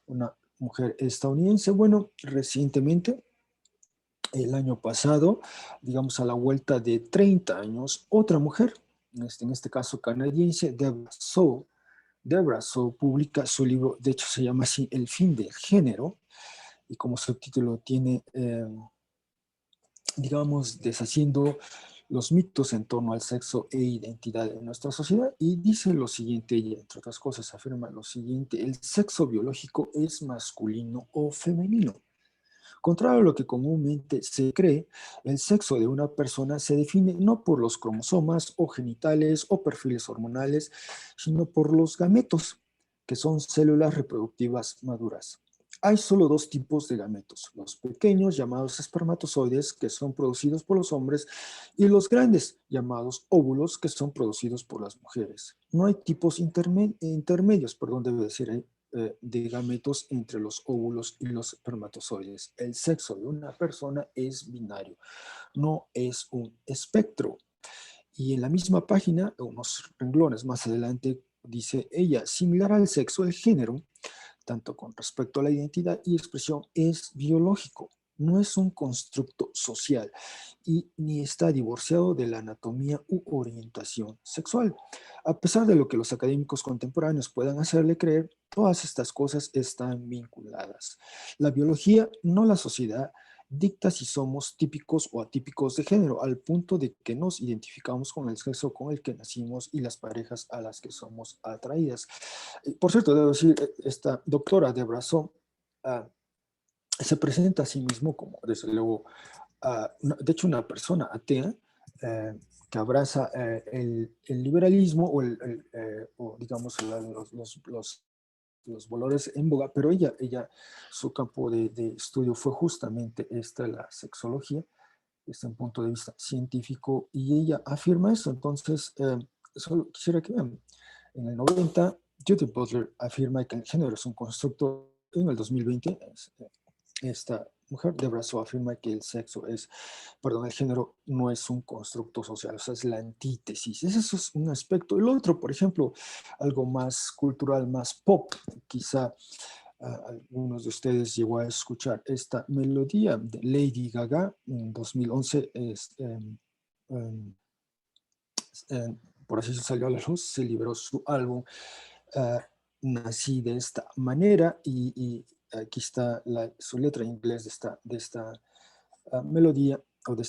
Una mujer estadounidense. Bueno, recientemente, el año pasado, digamos a la vuelta de 30 años, otra mujer, en este caso canadiense, Debra Soh publica su libro, de hecho se llama así, El fin del género, y como subtítulo tiene, digamos, deshaciendo los mitos en torno al sexo e identidad en nuestra sociedad, y dice lo siguiente, y entre otras cosas afirma lo siguiente: el sexo biológico es masculino o femenino. Contrario a lo que comúnmente se cree, el sexo de una persona se define no por los cromosomas o genitales o perfiles hormonales, sino por los gametos, que son células reproductivas maduras. Hay solo dos tipos de gametos, los pequeños llamados espermatozoides que son producidos por los hombres y los grandes llamados óvulos que son producidos por las mujeres. No hay tipos intermedios, perdón, debe decir, de gametos entre los óvulos y los espermatozoides. El sexo de una persona es binario, no es un espectro. Y en la misma página, unos renglones más adelante, dice ella, similar al sexo, el género, tanto con respecto a la identidad y expresión, es biológico, no es un constructo social y ni está divorciado de la anatomía u orientación sexual. A pesar de lo que los académicos contemporáneos puedan hacerle creer, todas estas cosas están vinculadas. La biología, no la sociedad, dicta si somos típicos o atípicos de género, al punto de que nos identificamos con el sexo con el que nacimos y las parejas a las que somos atraídas. Por cierto, debo decir, esta doctora de Brazón se presenta a sí mismo como, desde luego, de hecho, una persona atea que abraza el liberalismo o digamos, los valores en boga, pero su campo de estudio fue justamente la sexología, desde un punto de vista científico, y ella afirma eso. Entonces, solo quisiera que vean, en el 90, Judith Butler afirma que el género es un constructo. En el 2020, esta mujer de Brazo afirma que el género no es un constructo social, o sea, es la antítesis. Eso es un aspecto. El otro, por ejemplo, algo más cultural, más pop, quizá algunos de ustedes llegó a escuchar esta melodía de Lady Gaga en 2011, por así se salió a la luz, se liberó su álbum Nací de esta manera, y aquí está su letra en inglés de esta melodía o de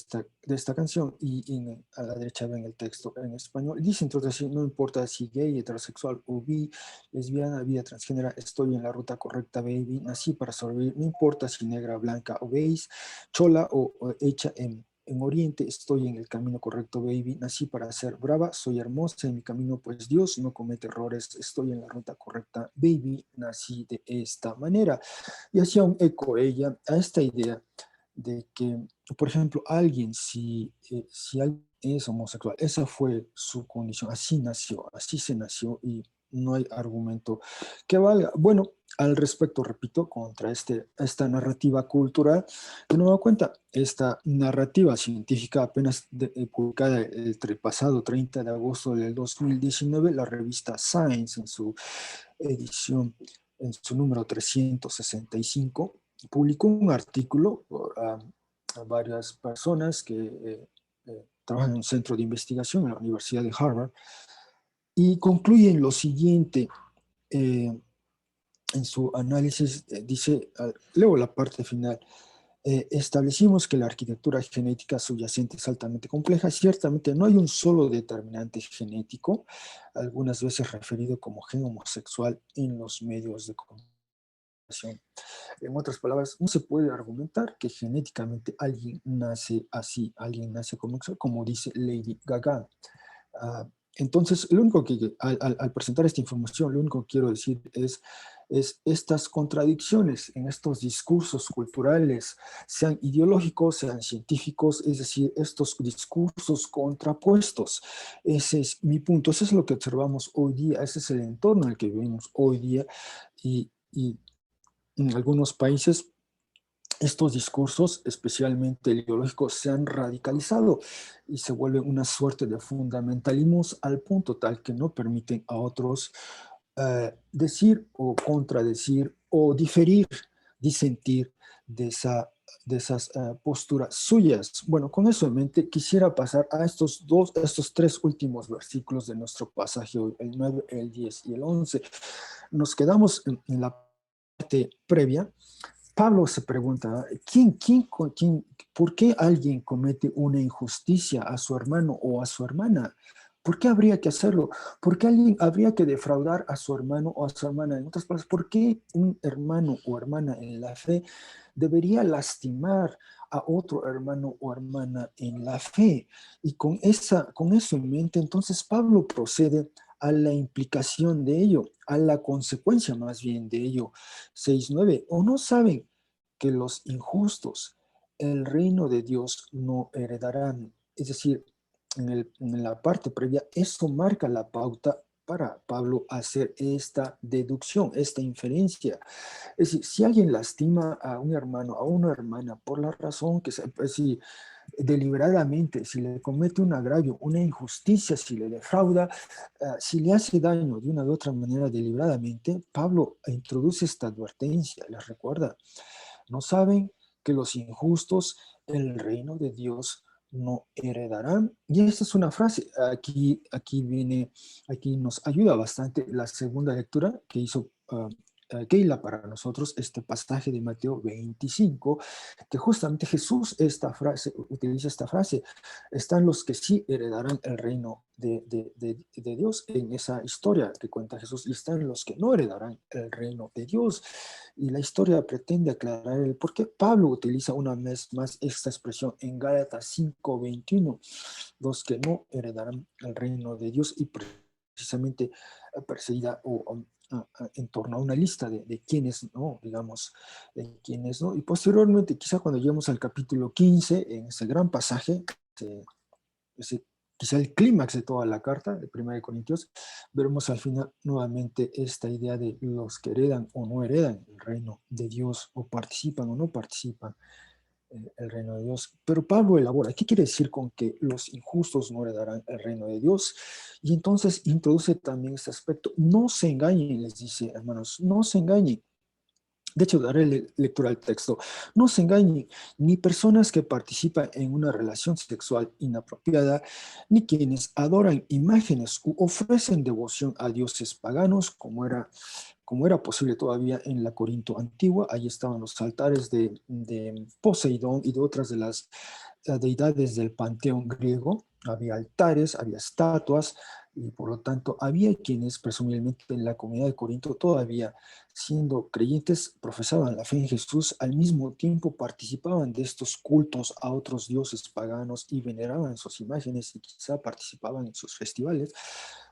esta canción, y a la derecha ven el texto en español. Dice entonces, no importa si gay, heterosexual o bi, lesbiana, vida transgénero, estoy en la ruta correcta, baby, nací para sobrevivir, no importa si negra, blanca o beige, chola o hecha en Oriente, estoy en el camino correcto, baby, nací para ser brava, soy hermosa en mi camino, pues Dios no comete errores, estoy en la ruta correcta, baby, nací de esta manera. Y hacía un eco ella a esta idea de que, por ejemplo, si alguien es homosexual, esa fue su condición, así nació, así se nació, y no hay argumento que valga. Bueno, al respecto, repito, contra esta narrativa cultural, de nueva cuenta, esta narrativa científica apenas publicada el pasado 30 de agosto del 2019, la revista Science en su edición, en su número 365, publicó un artículo por a varias personas que trabajan en un centro de investigación en la Universidad de Harvard, y concluyen lo siguiente en su análisis. Dice, leo la parte final. Establecimos que la arquitectura genética subyacente es altamente compleja. Ciertamente no hay un solo determinante genético, algunas veces referido como gen homosexual en los medios de comunicación. En otras palabras, no se puede argumentar que genéticamente alguien nace así, alguien nace homosexual, como dice Lady Gaga. Entonces, lo único que al presentar esta información, lo único que quiero decir es estas contradicciones en estos discursos culturales, sean ideológicos, sean científicos, es decir, estos discursos contrapuestos. Ese es mi punto, eso es lo que observamos hoy día, ese es el entorno en el que vivimos hoy día, y en algunos países estos discursos, especialmente el ideológico, se han radicalizado y se vuelven una suerte de fundamentalismos al punto tal que no permiten a otros decir o contradecir o diferir, disentir de esas posturas suyas. Bueno, con eso en mente, quisiera pasar a estos tres últimos versículos de nuestro pasaje hoy, el 9, el 10 y el 11. Nos quedamos en la parte previa. Pablo se pregunta, ¿por qué alguien comete una injusticia a su hermano o a su hermana? ¿Por qué habría que hacerlo? ¿Por qué alguien habría que defraudar a su hermano o a su hermana? En otras palabras, ¿por qué un hermano o hermana en la fe debería lastimar a otro hermano o hermana en la fe? Y con eso en mente, entonces Pablo procede a la implicación de ello, a la consecuencia más bien de ello. 6:9. ¿O no saben que los injustos el reino de Dios no heredarán? Es decir, en la parte previa, eso marca la pauta para Pablo hacer esta deducción, esta inferencia. Es decir, si alguien lastima a un hermano, a una hermana, por la razón que sea, pues, si deliberadamente, si le comete un agravio, una injusticia, si le defrauda, si le hace daño de una u otra manera deliberadamente, Pablo introduce esta advertencia, les recuerda, no saben que los injustos el reino de Dios no heredarán. Y esta es una frase, aquí nos ayuda bastante la segunda lectura que hizo Keila para nosotros, este pasaje de Mateo 25, que justamente Jesús utiliza esta frase, están los que sí heredarán el reino de Dios en esa historia que cuenta Jesús, y están los que no heredarán el reino de Dios. Y la historia pretende aclarar el por qué Pablo utiliza una vez más esta expresión en Gálatas 5:21, los que no heredarán el reino de Dios, y precisamente perseguida en torno a una lista de quienes no, digamos, de quienes no. Y posteriormente, quizá cuando lleguemos al capítulo 15, en ese gran pasaje, ese, quizá el clímax de toda la carta de 1 Corintios, veremos al final nuevamente esta idea de los que heredan o no heredan el reino de Dios, o participan o no participan en el reino de Dios. Pero Pablo elabora, ¿qué quiere decir con que los injustos no heredarán el reino de Dios? Y entonces introduce también este aspecto. No se engañen, les dice, hermanos, no se engañen. De hecho, daré lectura al texto. No se engañen, ni personas que participan en una relación sexual inapropiada, ni quienes adoran imágenes u ofrecen devoción a dioses paganos, como era posible todavía en la Corinto antigua. Ahí estaban los altares de Poseidón y de otras de las deidades del panteón griego. Había altares, había estatuas, y por lo tanto había quienes presumiblemente en la comunidad de Corinto todavía siendo creyentes profesaban la fe en Jesús, al mismo tiempo participaban de estos cultos a otros dioses paganos y veneraban sus imágenes y quizá participaban en sus festivales.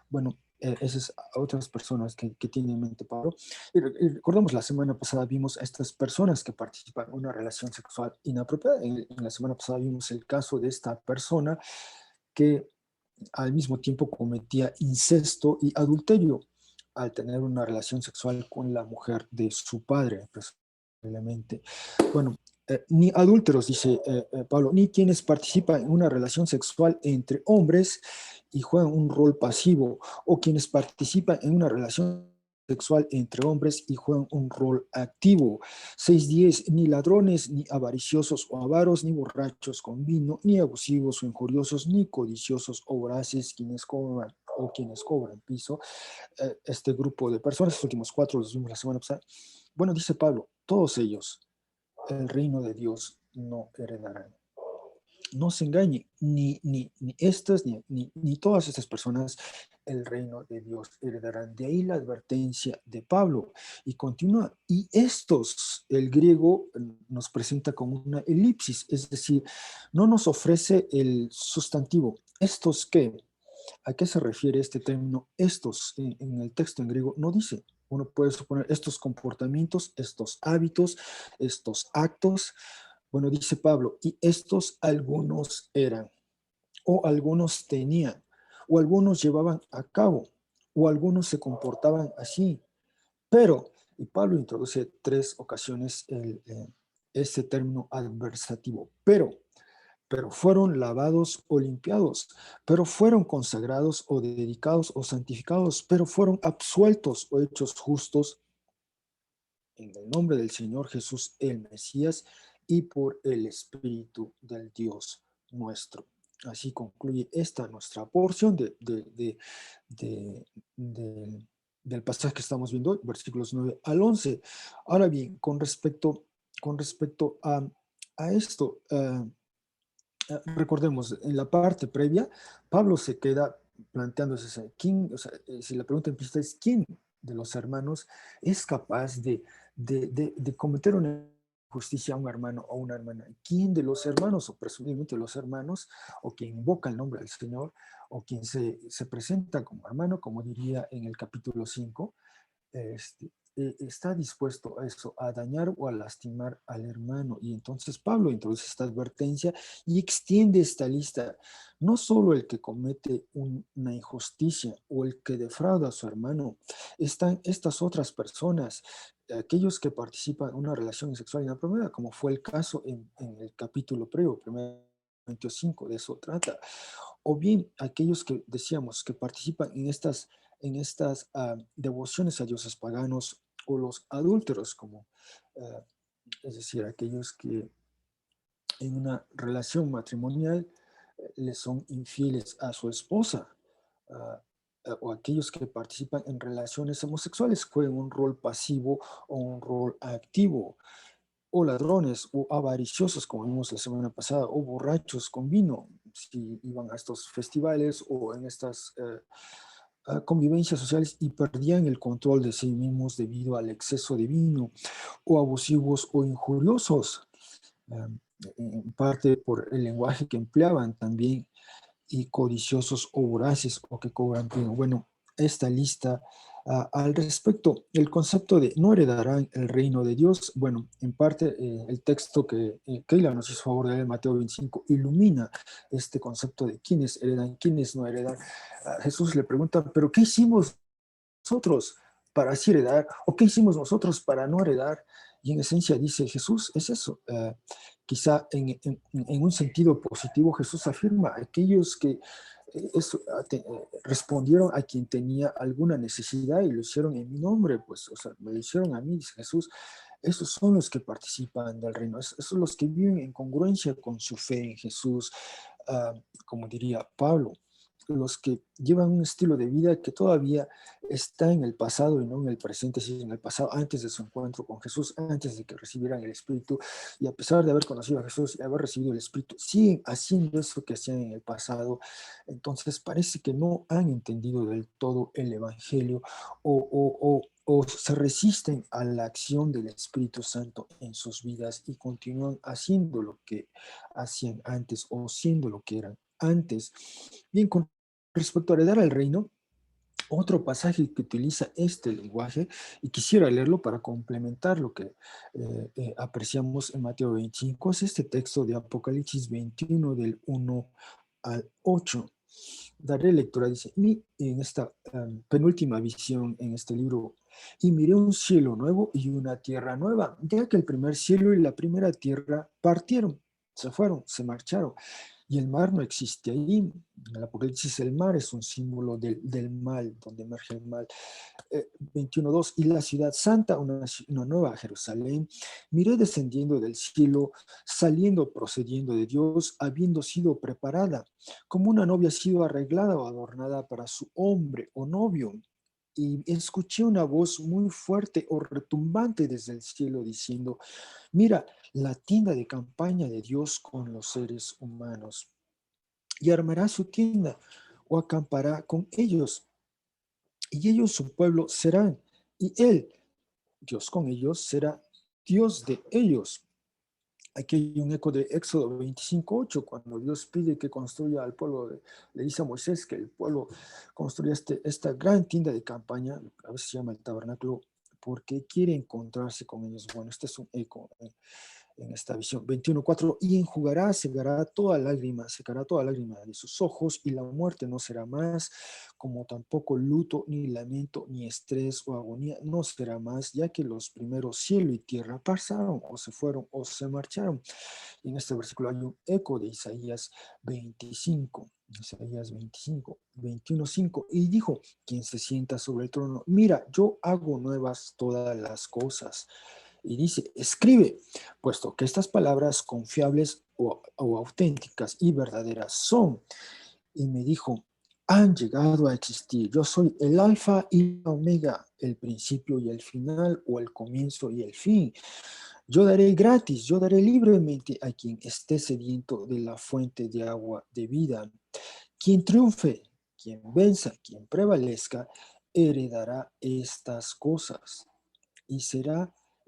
Bueno, esas otras personas que tienen en mente Pablo. Y recordamos, la semana pasada vimos a estas personas que participan en una relación sexual inapropiada. En la semana pasada vimos el caso de esta persona que al mismo tiempo cometía incesto y adulterio al tener una relación sexual con la mujer de su padre, posiblemente. Bueno, ni adúlteros, dice Pablo, ni quienes participan en una relación sexual entre hombres y juegan un rol pasivo, o quienes participan en una relación sexual entre hombres y juegan un rol activo. 6:10, ni ladrones, ni avariciosos o avaros, ni borrachos con vino, ni abusivos o injuriosos, ni codiciosos o voraces, quienes cobran piso. Este grupo de personas, los últimos cuatro los vimos la semana pasada. Bueno, dice Pablo, todos ellos el reino de Dios no heredarán. No se engañen, ni estas, ni todas estas personas el reino de Dios heredarán. De ahí la advertencia de Pablo. Y continúa. Y estos, el griego nos presenta como una elipsis, es decir, no nos ofrece el sustantivo. ¿Estos qué? ¿A qué se refiere este término? Estos, en el texto en griego, no dice. Uno puede suponer estos comportamientos, estos hábitos, estos actos. Bueno, dice Pablo, y estos algunos eran, o algunos tenían, o algunos llevaban a cabo, o algunos se comportaban así. Pero, y Pablo introduce 3 ocasiones este término adversativo, pero fueron lavados o limpiados, pero fueron consagrados o dedicados o santificados, pero fueron absueltos o hechos justos en el nombre del Señor Jesús el Mesías y por el Espíritu del Dios nuestro. Así concluye esta nuestra porción de- de- del pasaje que estamos viendo hoy, versículos 9 al 11. Ahora bien, con respecto a esto, recordemos, en la parte previa, Pablo se queda planteándose, ¿quién, o sea, si la pregunta implícita es quién de los hermanos es capaz de cometer una injusticia a un hermano o una hermana, ¿quién de los hermanos, o presumiblemente los hermanos, o quien invoca el nombre del Señor, o quien se presenta como hermano, como diría en el capítulo 5, está dispuesto a eso, a dañar o a lastimar al hermano? Y entonces Pablo introduce esta advertencia y extiende esta lista. No solo el que comete una injusticia o el que defrauda a su hermano, están estas otras personas, aquellos que participan en una relación sexual inapropiada, como fue el caso en el capítulo previo, 1 Corintios 5, de eso trata. O bien aquellos que decíamos que participan en estas devociones a dioses paganos, o los adúlteros, como, ah, es decir, aquellos que en una relación matrimonial le son infieles a su esposa, ah, o aquellos que participan en relaciones homosexuales, juegan un rol pasivo o un rol activo, o ladrones, o avariciosos, como vimos la semana pasada, o borrachos con vino, si iban a estos festivales o en estas convivencias sociales y perdían el control de sí mismos debido al exceso de vino, o abusivos o injuriosos, en parte por el lenguaje que empleaban también, y codiciosos o voraces, o que cobran vino. Bueno, esta lista al respecto, el concepto de no heredarán el reino de Dios, bueno, en parte el texto que Keila nos hizo favor de leer, Mateo 25, ilumina este concepto de quiénes heredan, quiénes no heredan. Jesús le pregunta, ¿pero qué hicimos nosotros para así heredar? ¿O qué hicimos nosotros para no heredar? Y en esencia dice Jesús, es eso. Quizá en un sentido positivo, Jesús afirma, aquellos que respondieron a quien tenía alguna necesidad y lo hicieron en mi nombre, pues, o sea, me lo hicieron a mí, dice Jesús. Esos son los que participan del reino, esos son los que viven en congruencia con su fe en Jesús, ah, como diría Pablo, los que llevan un estilo de vida que todavía está en el pasado y no en el presente, sino en el pasado, antes de su encuentro con Jesús, antes de que recibieran el Espíritu, y a pesar de haber conocido a Jesús y haber recibido el Espíritu, siguen haciendo eso que hacían en el pasado. Entonces parece que no han entendido del todo el Evangelio, o se resisten a la acción del Espíritu Santo en sus vidas y continúan haciendo lo que hacían antes, o siendo lo que eran antes. Bien, con respecto a heredar el reino, otro pasaje que utiliza este lenguaje, y quisiera leerlo para complementar lo que apreciamos en Mateo 25, es este texto de Apocalipsis 21 del 1 al 8. Daré lectura, dice, en esta penúltima visión en este libro, y miré un cielo nuevo y una tierra nueva, ya que el primer cielo y la primera tierra partieron, se fueron, se marcharon, y el mar no existe ahí. En el Apocalipsis el mar es un símbolo del mal, donde emerge el mal. 21:2, y la ciudad santa, una nueva Jerusalén, miré descendiendo del cielo, saliendo, procediendo de Dios, habiendo sido preparada, como una novia ha sido arreglada o adornada para su hombre o novio. Y escuché una voz muy fuerte o retumbante desde el cielo diciendo, mira, la tienda de campaña de Dios con los seres humanos. Y armará su tienda o acampará con ellos, y ellos su pueblo serán, y él, Dios con ellos, será Dios de ellos. Aquí hay un eco de Éxodo 25:8, cuando Dios pide que construya al pueblo, le dice a Moisés que el pueblo construya esta gran tienda de campaña, a veces se llama el tabernáculo, porque quiere encontrarse con ellos. Bueno, este es un eco en esta visión. 21:4, y enjugará, secará toda lágrima de sus ojos, y la muerte no será más, como tampoco luto, ni lamento, ni estrés o agonía, no será más, ya que los primeros cielo y tierra pasaron, o se fueron, o se marcharon. Y en este versículo hay un eco de Isaías 25. Isaías 25, 21:5, y dijo, quien se sienta sobre el trono, mira, yo hago nuevas todas las cosas. Y dice, escribe, puesto que estas palabras confiables o auténticas y verdaderas son. Y me dijo, han llegado a existir. Yo soy el alfa y la omega, el principio y el final, o el comienzo y el fin. Yo daré gratis, yo daré libremente a quien esté sediento de la fuente de agua de vida. Quien triunfe, quien venza, quien prevalezca, heredará estas cosas, y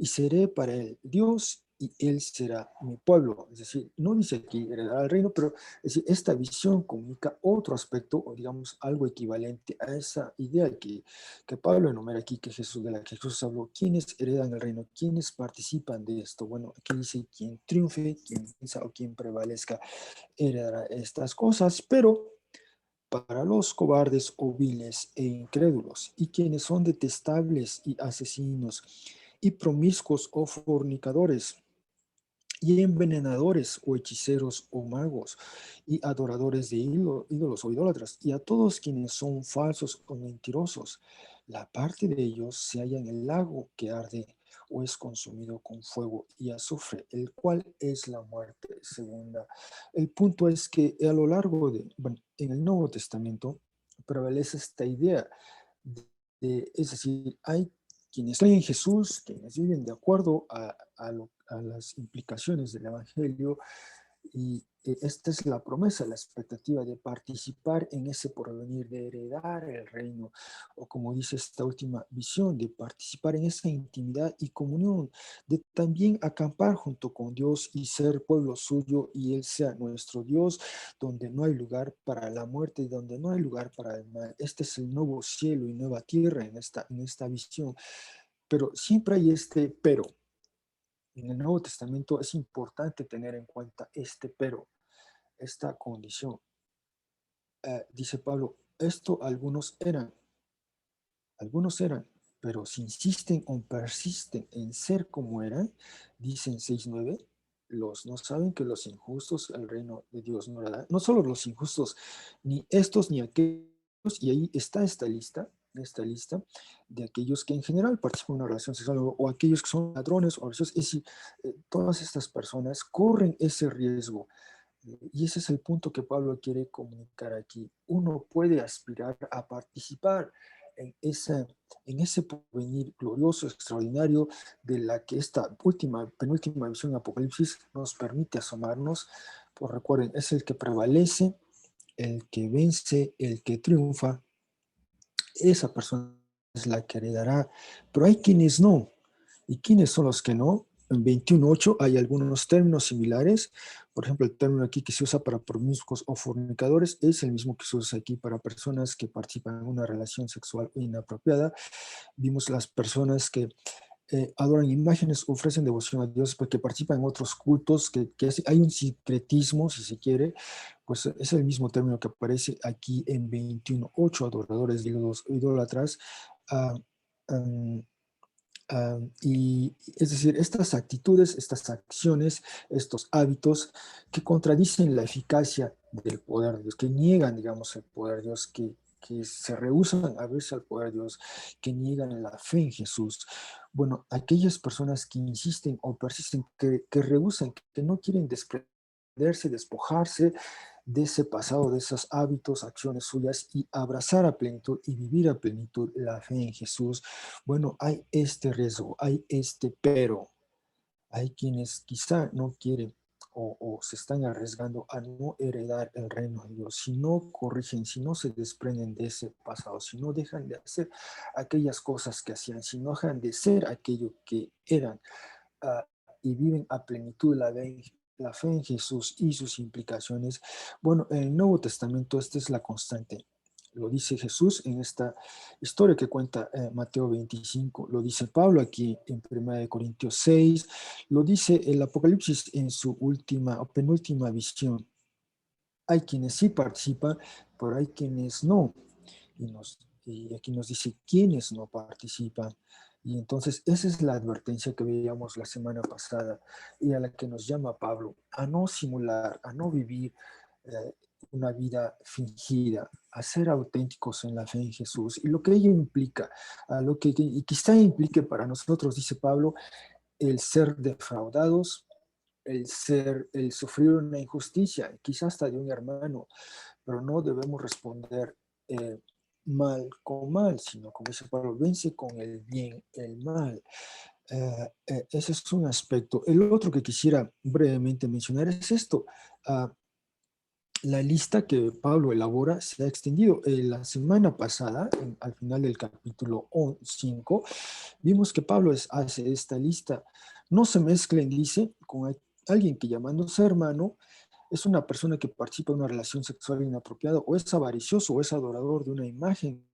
seré para él Dios, y él será mi pueblo. Es decir, no dice aquí heredará el reino, pero es decir, esta visión comunica otro aspecto, o digamos algo equivalente a esa idea que Pablo enumera aquí, de la que Jesús habló. ¿Quiénes heredan el reino? ¿Quiénes participan de esto? Bueno, aquí dice quien triunfe, quien piensa o quien prevalezca heredará estas cosas, pero para los cobardes o viles e incrédulos, y quienes son detestables y asesinos, y promiscuos o fornicadores, y envenenadores o hechiceros o magos, y adoradores de ídolos o idólatras, y a todos quienes son falsos o mentirosos. La parte de ellos se halla en el lago que arde o es consumido con fuego y azufre, el cual es la muerte segunda. El punto es que a lo largo bueno, en el Nuevo Testamento prevalece esta idea es decir, hay quienes creen en Jesús, quienes viven de acuerdo a las implicaciones del Evangelio, y esta es la promesa, la expectativa de participar en ese porvenir, de heredar el reino, o como dice esta última visión, de participar en esa intimidad y comunión, de también acampar junto con Dios y ser pueblo suyo y Él sea nuestro Dios, donde no hay lugar para la muerte y donde no hay lugar para el mal. Este es el nuevo cielo y nueva tierra en esta visión. Pero siempre hay este pero. En el Nuevo Testamento es importante tener en cuenta este pero, esta condición. Dice Pablo, esto algunos eran, pero si insisten o persisten en ser como eran, dicen 6:9, los no saben que los injustos el reino de Dios no hará. No solo los injustos, ni estos ni aquellos, y ahí está esta lista de aquellos que en general participan en una relación sexual o aquellos que son ladrones o es decir, todas estas personas corren ese riesgo. Y ese es el punto que Pablo quiere comunicar aquí. Uno puede aspirar a participar en ese porvenir glorioso, extraordinario, de la que esta penúltima visión de Apocalipsis nos permite asomarnos. Pues recuerden, es el que prevalece, el que vence, el que triunfa. Esa persona es la que heredará. Pero hay quienes no. ¿Y quiénes son los que no? En 21.8 hay algunos términos similares. Por ejemplo, el término aquí que se usa para promiscuos o fornicadores es el mismo que se usa aquí para personas que participan en una relación sexual inapropiada. Vimos las personas que adoran imágenes, ofrecen devoción a Dios, porque participan en otros cultos, hay un sincretismo, si se quiere, pues es el mismo término que aparece aquí en 21.8, adoradores de ídolos, idólatras. ah, um, y es decir, estas actitudes, estas acciones, estos hábitos que contradicen la eficacia del poder de Dios, que niegan, digamos, el poder de Dios, que se rehúsan a verse al poder de Dios, que niegan la fe en Jesús. Bueno, aquellas personas que insisten o persisten, que rehúsan, que no quieren desprenderse, despojarse de ese pasado, de esos hábitos, acciones suyas y abrazar a plenitud y vivir a plenitud la fe en Jesús. Bueno, hay este riesgo, hay este pero. Hay quienes quizá no quieren o se están arriesgando a no heredar el reino de Dios, si no corrigen, si no se desprenden de ese pasado, si no dejan de hacer aquellas cosas que hacían, si no dejan de ser aquello que eran, uh, y viven a plenitud la fe en Jesús y sus implicaciones. Bueno, en el Nuevo Testamento esta es la constante. Lo dice Jesús en esta historia que cuenta Mateo 25, lo dice Pablo aquí en 1 Corintios 6, lo dice el Apocalipsis en su última o penúltima visión. Hay quienes sí participan, pero hay quienes no. Y aquí nos dice quiénes no participan. Y entonces esa es la advertencia que veíamos la semana pasada y a la que nos llama Pablo, a no simular, a no vivir eh, una vida fingida, a ser auténticos en la fe en Jesús. Y lo que ello implica, y quizá implique para nosotros, dice Pablo, el ser defraudados, el sufrir una injusticia, quizás hasta de un hermano, pero no debemos responder eh, mal con mal, sino como dice Pablo, vence con el bien el mal. Ese es un aspecto. El otro que quisiera brevemente mencionar es esto. La lista que Pablo elabora se ha extendido. La semana pasada, al final del capítulo 5, vimos que Pablo hace esta lista, No se mezclen, dice, con alguien que llamándose hermano es una persona que participa en una relación sexual inapropiada, o es avaricioso, o es adorador de una imagen,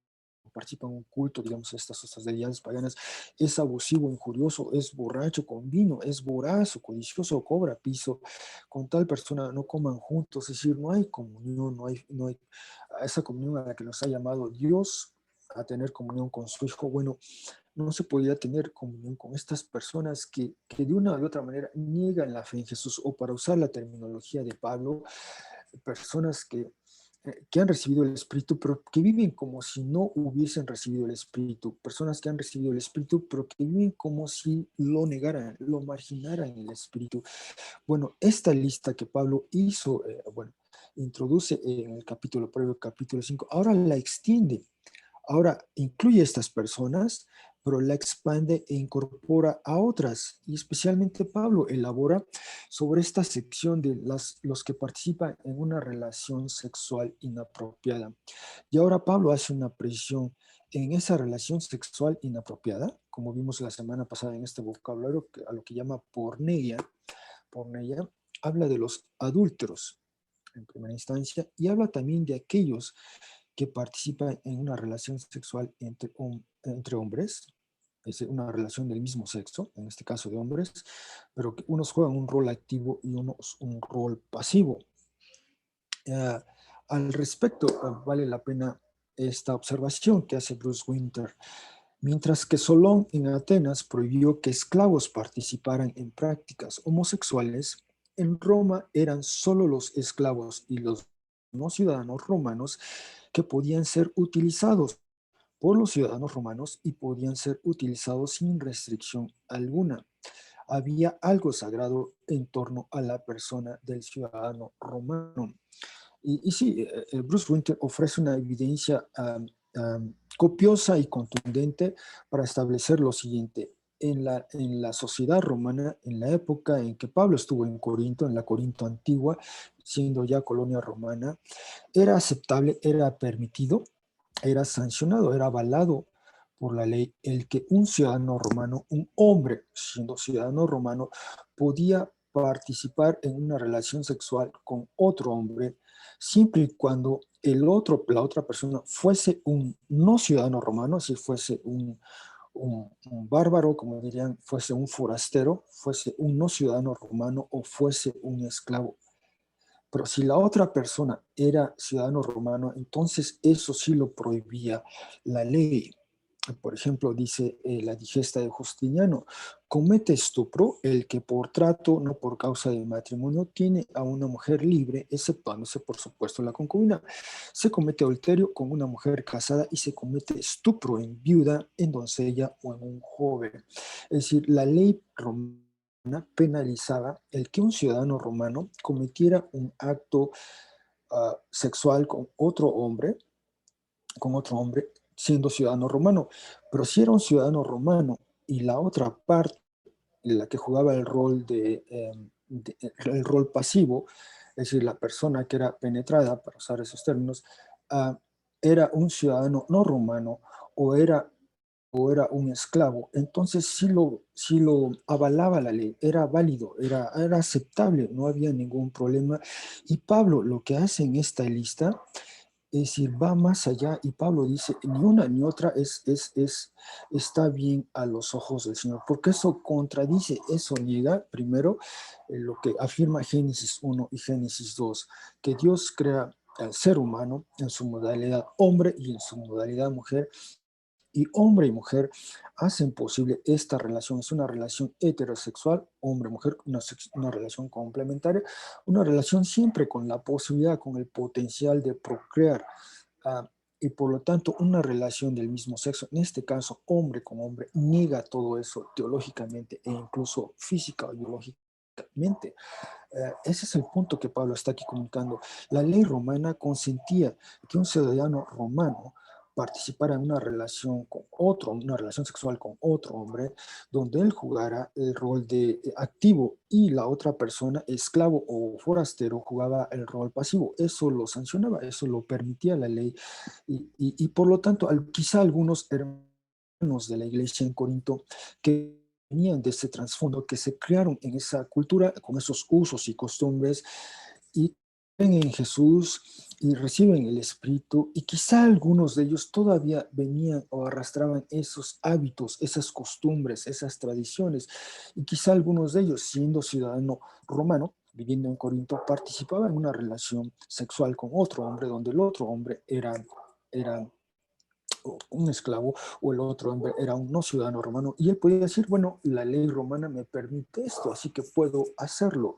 participa en un culto, digamos, estas deidades paganas, es abusivo, injurioso, es borracho con vino, es voraz o codicioso, cobra piso. Con tal persona no coman juntos, es decir, no hay comunión, no hay esa comunión a la que nos ha llamado Dios, a tener comunión con su Hijo. Bueno, no se podía tener comunión con estas personas que de una u otra manera niegan la fe en Jesús, o para usar la terminología de Pablo, personas que han recibido el Espíritu, pero que viven como si no hubiesen recibido el Espíritu, personas que han recibido el Espíritu, pero que viven como si lo negaran, lo marginaran el Espíritu. Bueno, esta lista que Pablo hizo, bueno, introduce en el capítulo previo, capítulo 5, ahora la extiende. Ahora incluye a estas personas, pero la expande e incorpora a otras. Y especialmente Pablo elabora sobre esta sección de los que participan en una relación sexual inapropiada. Y ahora Pablo hace una precisión en esa relación sexual inapropiada, como vimos la semana pasada en este vocabulario, a lo que llama porneia. Porneia habla de los adúlteros en primera instancia, y habla también de aquellos que participan en una relación sexual entre hombres, es decir, una relación del mismo sexo, en este caso de hombres, pero que unos juegan un rol activo y unos un rol pasivo. Eh, Al respecto, vale la pena esta observación que hace Bruce Winter. Mientras que Solón en Atenas prohibió que esclavos participaran en prácticas homosexuales, en Roma eran solo los esclavos y los no ciudadanos romanos que podían ser utilizados por los ciudadanos romanos y podían ser utilizados sin restricción alguna. Había algo sagrado en torno a la persona del ciudadano romano. Y sí, Bruce Winter ofrece una evidencia copiosa y contundente para establecer lo siguiente. En la sociedad romana, en la época en que Pablo estuvo en Corinto, en la Corinto antigua, siendo ya colonia romana, era aceptable, era permitido, era sancionado, era avalado por la ley el que un ciudadano romano, un hombre siendo ciudadano romano, podía participar en una relación sexual con otro hombre, siempre y cuando la otra persona fuese un no ciudadano romano, si fuese un bárbaro, como dirían, fuese un forastero, fuese un no ciudadano romano o fuese un esclavo. Pero si la otra persona era ciudadano romano, entonces eso sí lo prohibía la ley. Por ejemplo, dice la digesta de Justiniano: comete estupro el que por trato, no por causa de matrimonio, tiene a una mujer libre, exceptuándose por supuesto la concubina. Se comete adulterio con una mujer casada y se comete estupro en viuda, en doncella o en un joven. Es decir, la ley romana penalizaba el que un ciudadano romano cometiera un acto sexual con otro hombre, siendo ciudadano romano. Pero si era un ciudadano romano y la otra parte, la que jugaba el rol pasivo, es decir, la persona que era penetrada, para usar esos términos, uh, era un ciudadano no romano, o era un esclavo, entonces sí lo avalaba la ley, era válido, era aceptable, no había ningún problema. Y Pablo lo que hace en esta lista es decir, va más allá, y Pablo dice, ni una ni otra está bien a los ojos del Señor, porque eso contradice, eso niega, primero, lo que afirma Génesis 1 y Génesis 2, que Dios crea al ser humano en su modalidad hombre y en su modalidad mujer, y hombre y mujer hacen posible esta relación. Es una relación heterosexual, hombre-mujer, una relación complementaria, una relación siempre con la posibilidad, con el potencial de procrear. ah, y por lo tanto, una relación del mismo sexo, en este caso hombre con hombre, niega todo eso teológicamente e incluso física o biológicamente. Ese es el punto que Pablo está aquí comunicando. La ley romana consentía que un ciudadano romano participara en una relación con otro, una relación sexual con otro hombre, donde él jugara el rol de activo y la otra persona, esclavo o forastero, jugaba el rol pasivo. Eso lo sancionaba, eso lo permitía la ley. Y por lo tanto, quizá algunos hermanos de la iglesia en Corinto que venían de ese trasfondo, que se criaron en esa cultura con esos usos y costumbres y creen en Jesús y reciben el Espíritu, y quizá algunos de ellos todavía venían o arrastraban esos hábitos, esas costumbres, esas tradiciones, y quizá algunos de ellos, siendo ciudadano romano, viviendo en Corinto, participaban en una relación sexual con otro hombre, donde el otro hombre era un esclavo o el otro hombre era un no ciudadano romano, y él podía decir, bueno, la ley romana me permite esto, así que puedo hacerlo.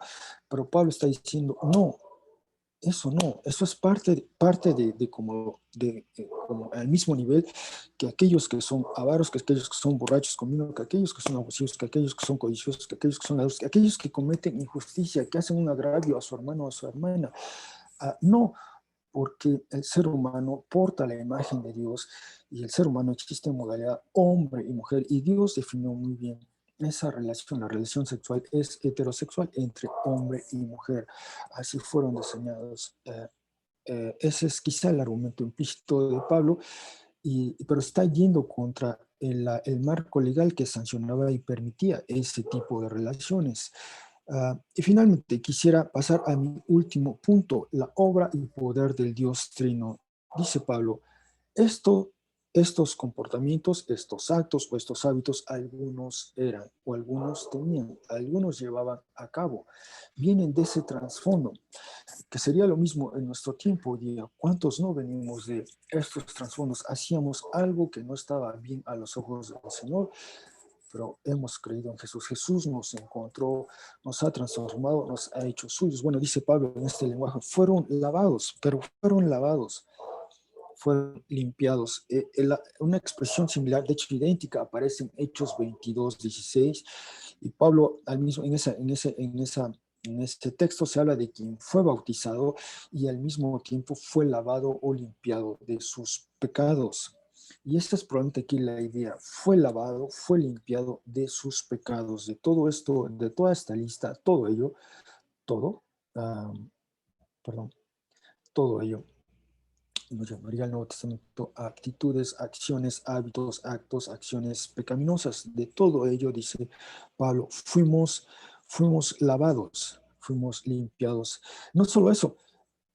Pero Pablo está diciendo, no, eso no, eso es parte de como al mismo nivel que aquellos que son avaros, que aquellos que son borrachos con vino, que aquellos que son abusivos, que aquellos que son codiciosos, que aquellos que son ladrones, que aquellos que cometen injusticia, que hacen un agravio a su hermano o a su hermana. No, porque el ser humano porta la imagen de Dios, y el ser humano existe en modalidad hombre y mujer, y Dios definió muy bien esa relación. La relación sexual es heterosexual entre hombre y mujer. Así fueron diseñados. Ese es quizá el argumento implícito de Pablo, pero está yendo contra el marco legal que sancionaba y permitía ese tipo de relaciones. Y finalmente quisiera pasar a mi último punto, la obra y poder del Dios Trino. Dice Pablo, esto, estos comportamientos, estos actos o estos hábitos, algunos eran o algunos tenían, algunos llevaban a cabo, vienen de ese trasfondo, que sería lo mismo en nuestro tiempo hoy día. ¿Cuántos no venimos de estos trasfondos? Hacíamos algo que no estaba bien a los ojos del Señor, pero hemos creído en Jesús. Jesús nos encontró, nos ha transformado, nos ha hecho suyos. Bueno, dice Pablo en este lenguaje, fueron lavados, pero fueron lavados, fueron limpiados. Una expresión similar, de hecho idéntica, aparece en Hechos 22:16, y Pablo al mismo, en este texto se habla de quien fue bautizado y al mismo tiempo fue lavado o limpiado de sus pecados. Y esta es probablemente aquí la idea, fue lavado, fue limpiado de sus pecados, de todo esto, de toda esta lista, todo ello, todo, um, perdón, todo ello nos llamaría el Nuevo Testamento actitudes, acciones, hábitos, actos, acciones pecaminosas. De todo ello, dice Pablo, fuimos lavados, fuimos limpiados. No solo eso,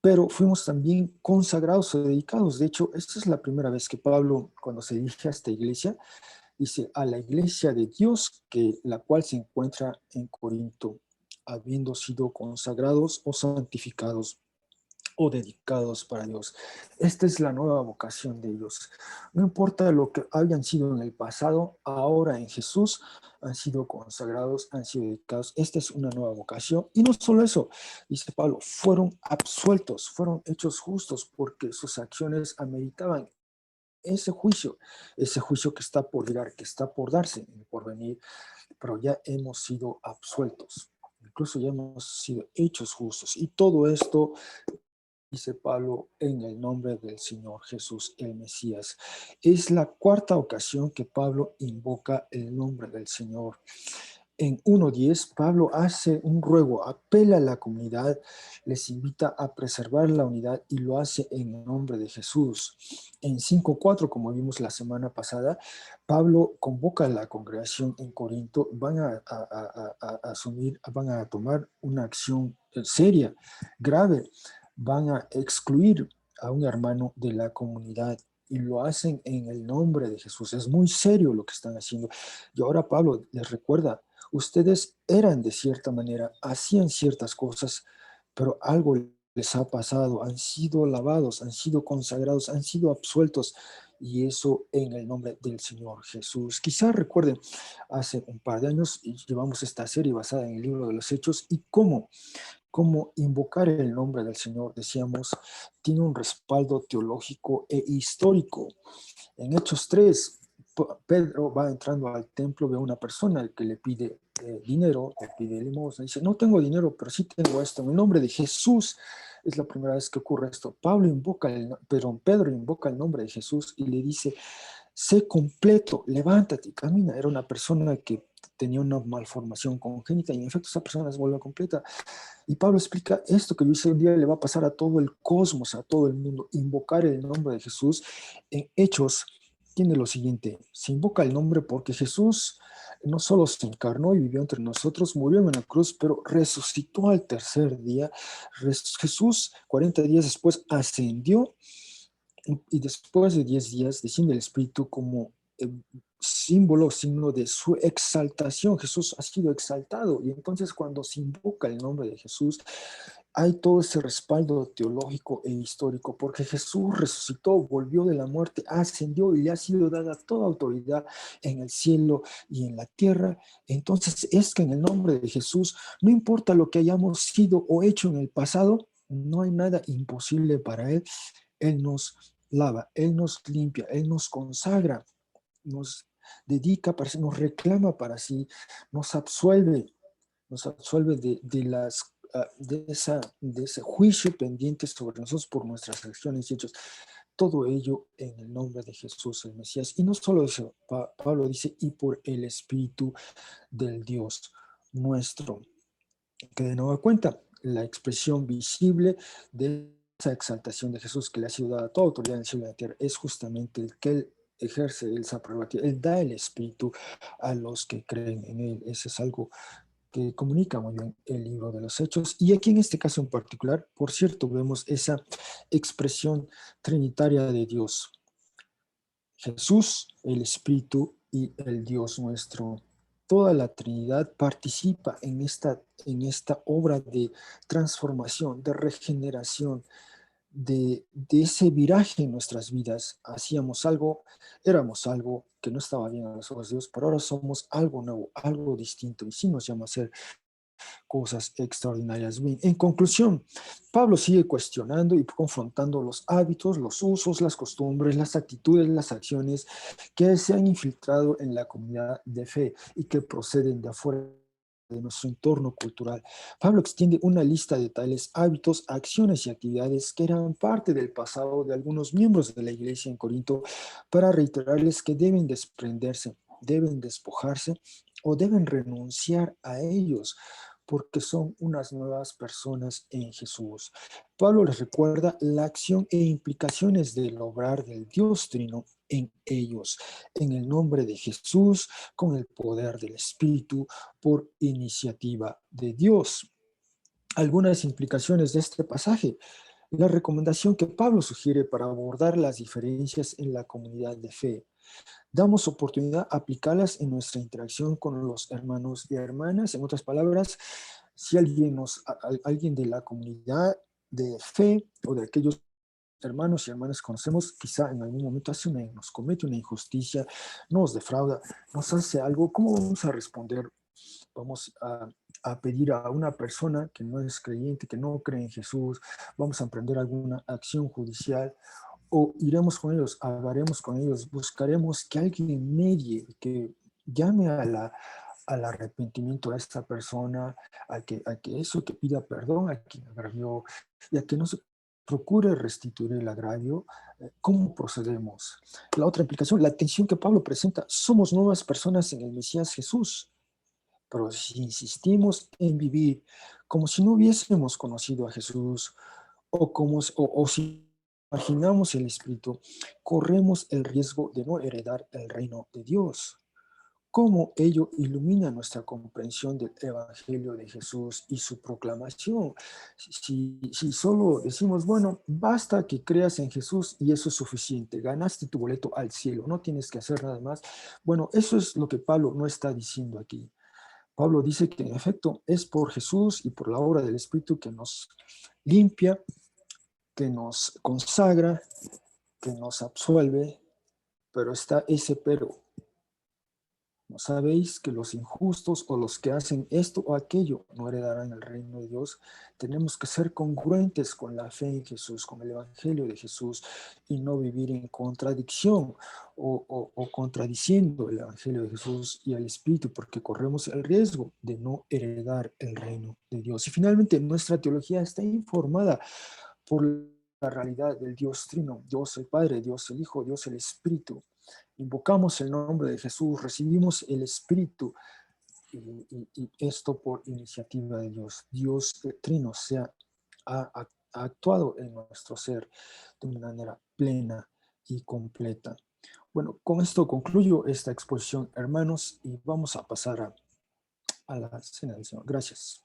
pero fuimos también consagrados o dedicados. De hecho, esta es la primera vez que Pablo, cuando se dirige a esta iglesia, dice a la iglesia de Dios, que la cual se encuentra en Corinto, habiendo sido consagrados o santificados o dedicados para Dios. Esta es la nueva vocación de ellos. No importa lo que hayan sido en el pasado, ahora en Jesús han sido consagrados, han sido dedicados. Esta es una nueva vocación. Y no solo eso, dice Pablo, fueron absueltos, fueron hechos justos porque sus acciones ameritaban ese juicio que está por llegar, que está por darse, por venir, pero ya hemos sido absueltos. Incluso ya hemos sido hechos justos. Y todo esto, dice Pablo, en el nombre del Señor Jesús, el Mesías. Es la cuarta ocasión que Pablo invoca el nombre del Señor. En 1:10, Pablo hace un ruego, apela a la comunidad, les invita a preservar la unidad y lo hace en el nombre de Jesús. En 5:4, como vimos la semana pasada, Pablo convoca a la congregación en Corinto, van a asumir, van a tomar una acción seria, grave, van a excluir a un hermano de la comunidad, y lo hacen en el nombre de Jesús. Es muy serio lo que están haciendo. Y ahora Pablo les recuerda, ustedes eran de cierta manera, hacían ciertas cosas, pero algo les ha pasado, han sido lavados, han sido consagrados, han sido absueltos, y eso en el nombre del Señor Jesús. Quizás recuerden, hace un par de años llevamos esta serie basada en el libro de los Hechos, y cómo invocar el nombre del Señor, decíamos, tiene un respaldo teológico e histórico. En Hechos 3, Pedro va entrando al templo, ve a una persona que le pide dinero, le pide limosna, dice, no tengo dinero, pero sí tengo esto, en el nombre de Jesús. Es la primera vez que ocurre esto. Pedro invoca el nombre de Jesús y le dice, sé completo, levántate, camina. Era una persona que tenía una malformación congénita, y en efecto esa persona se vuelve completa. Y Pablo explica esto que yo hice un día le va a pasar a todo el cosmos, a todo el mundo. Invocar el nombre de Jesús en Hechos tiene lo siguiente: se invoca el nombre porque Jesús no solo se encarnó y vivió entre nosotros, murió en una cruz, pero resucitó al tercer día. Jesús, 40 días después, ascendió y después de 10 días desciende el Espíritu como símbolo, signo de su exaltación. Jesús ha sido exaltado y entonces cuando se invoca el nombre de Jesús, hay todo ese respaldo teológico e histórico, porque Jesús resucitó, volvió de la muerte, ascendió y le ha sido dada toda autoridad en el cielo y en la tierra. Entonces es que en el nombre de Jesús, no importa lo que hayamos sido o hecho en el pasado, no hay nada imposible para Él. Él nos lava, Él nos limpia, Él nos consagra, nos dedica para sí, nos reclama para sí, nos absuelve de ese juicio pendiente sobre nosotros por nuestras acciones y hechos. Todo ello en el nombre de Jesús el Mesías. Y no solo eso, Pablo dice, y por el Espíritu del Dios nuestro, que de nueva cuenta, la expresión visible de esa exaltación de Jesús que le ha sido dada toda autoridad en el cielo y en la tierra es justamente el que Él ejerce esa prerrogativa. Él da el Espíritu a los que creen en Él. Eso es algo que comunica muy bien el libro de los Hechos. Y aquí en este caso en particular, por cierto, vemos esa expresión trinitaria de Dios. Jesús, el Espíritu y el Dios nuestro. Toda la Trinidad participa en esta obra de transformación, de regeneración, de ese viraje en nuestras vidas. Hacíamos algo, éramos algo que no estaba bien a los ojos de Dios, pero ahora somos algo nuevo, algo distinto, y sí nos llama a ser cosas extraordinarias. Bien, en conclusión, Pablo sigue cuestionando y confrontando los hábitos, los usos, las costumbres, las actitudes, las acciones que se han infiltrado en la comunidad de fe y que proceden de afuera de nuestro entorno cultural. Pablo extiende una lista de tales hábitos, acciones y actividades que eran parte del pasado de algunos miembros de la iglesia en Corinto para reiterarles que deben desprenderse, deben despojarse o deben renunciar a ellos porque son unas nuevas personas en Jesús. Pablo les recuerda la acción e implicaciones del obrar del Dios Trino en ellos, en el nombre de Jesús, con el poder del Espíritu, por iniciativa de Dios. Algunas implicaciones de este pasaje. La recomendación que Pablo sugiere para abordar las diferencias en la comunidad de fe. Damos oportunidad a aplicarlas en nuestra interacción con los hermanos y hermanas. En otras palabras, si alguien de la comunidad de fe o de aquellos hermanos y hermanas conocemos, quizá en algún momento nos comete una injusticia, nos defrauda, nos hace algo, ¿cómo vamos a responder? Vamos a pedir a una persona que no es creyente, que no cree en Jesús, vamos a emprender alguna acción judicial o iremos con ellos, hablaremos con ellos, buscaremos que alguien medie, que llame al arrepentimiento a esta persona, a que eso, que pida perdón a quien agravió y a que nos procure restituir el agravio. ¿Cómo procedemos? La otra implicación, la tensión que Pablo presenta, somos nuevas personas en el Mesías Jesús, pero si insistimos en vivir como si no hubiésemos conocido a Jesús o si imaginamos el Espíritu, corremos el riesgo de no heredar el reino de Dios. ¿Cómo ello ilumina nuestra comprensión del Evangelio de Jesús y su proclamación? Si solo decimos, bueno, basta que creas en Jesús y eso es suficiente, ganaste tu boleto al cielo, no tienes que hacer nada más. Bueno, eso es lo que Pablo no está diciendo aquí. Pablo dice que en efecto es por Jesús y por la obra del Espíritu que nos limpia, que nos consagra, que nos absuelve, pero está ese pero. ¿No sabéis que los injustos o los que hacen esto o aquello no heredarán el reino de Dios? Tenemos que ser congruentes con la fe en Jesús, con el Evangelio de Jesús y no vivir en contradicción o contradiciendo el Evangelio de Jesús y el Espíritu, porque corremos el riesgo de no heredar el reino de Dios. Y finalmente, nuestra teología está informada por la realidad del Dios Trino, Dios el Padre, Dios el Hijo, Dios el Espíritu. Invocamos el nombre de Jesús, recibimos el Espíritu y esto por iniciativa de Dios. Dios Trino ha actuado en nuestro ser de una manera plena y completa. Bueno, con esto concluyo esta exposición, hermanos, y vamos a pasar a la cena del Señor. Gracias.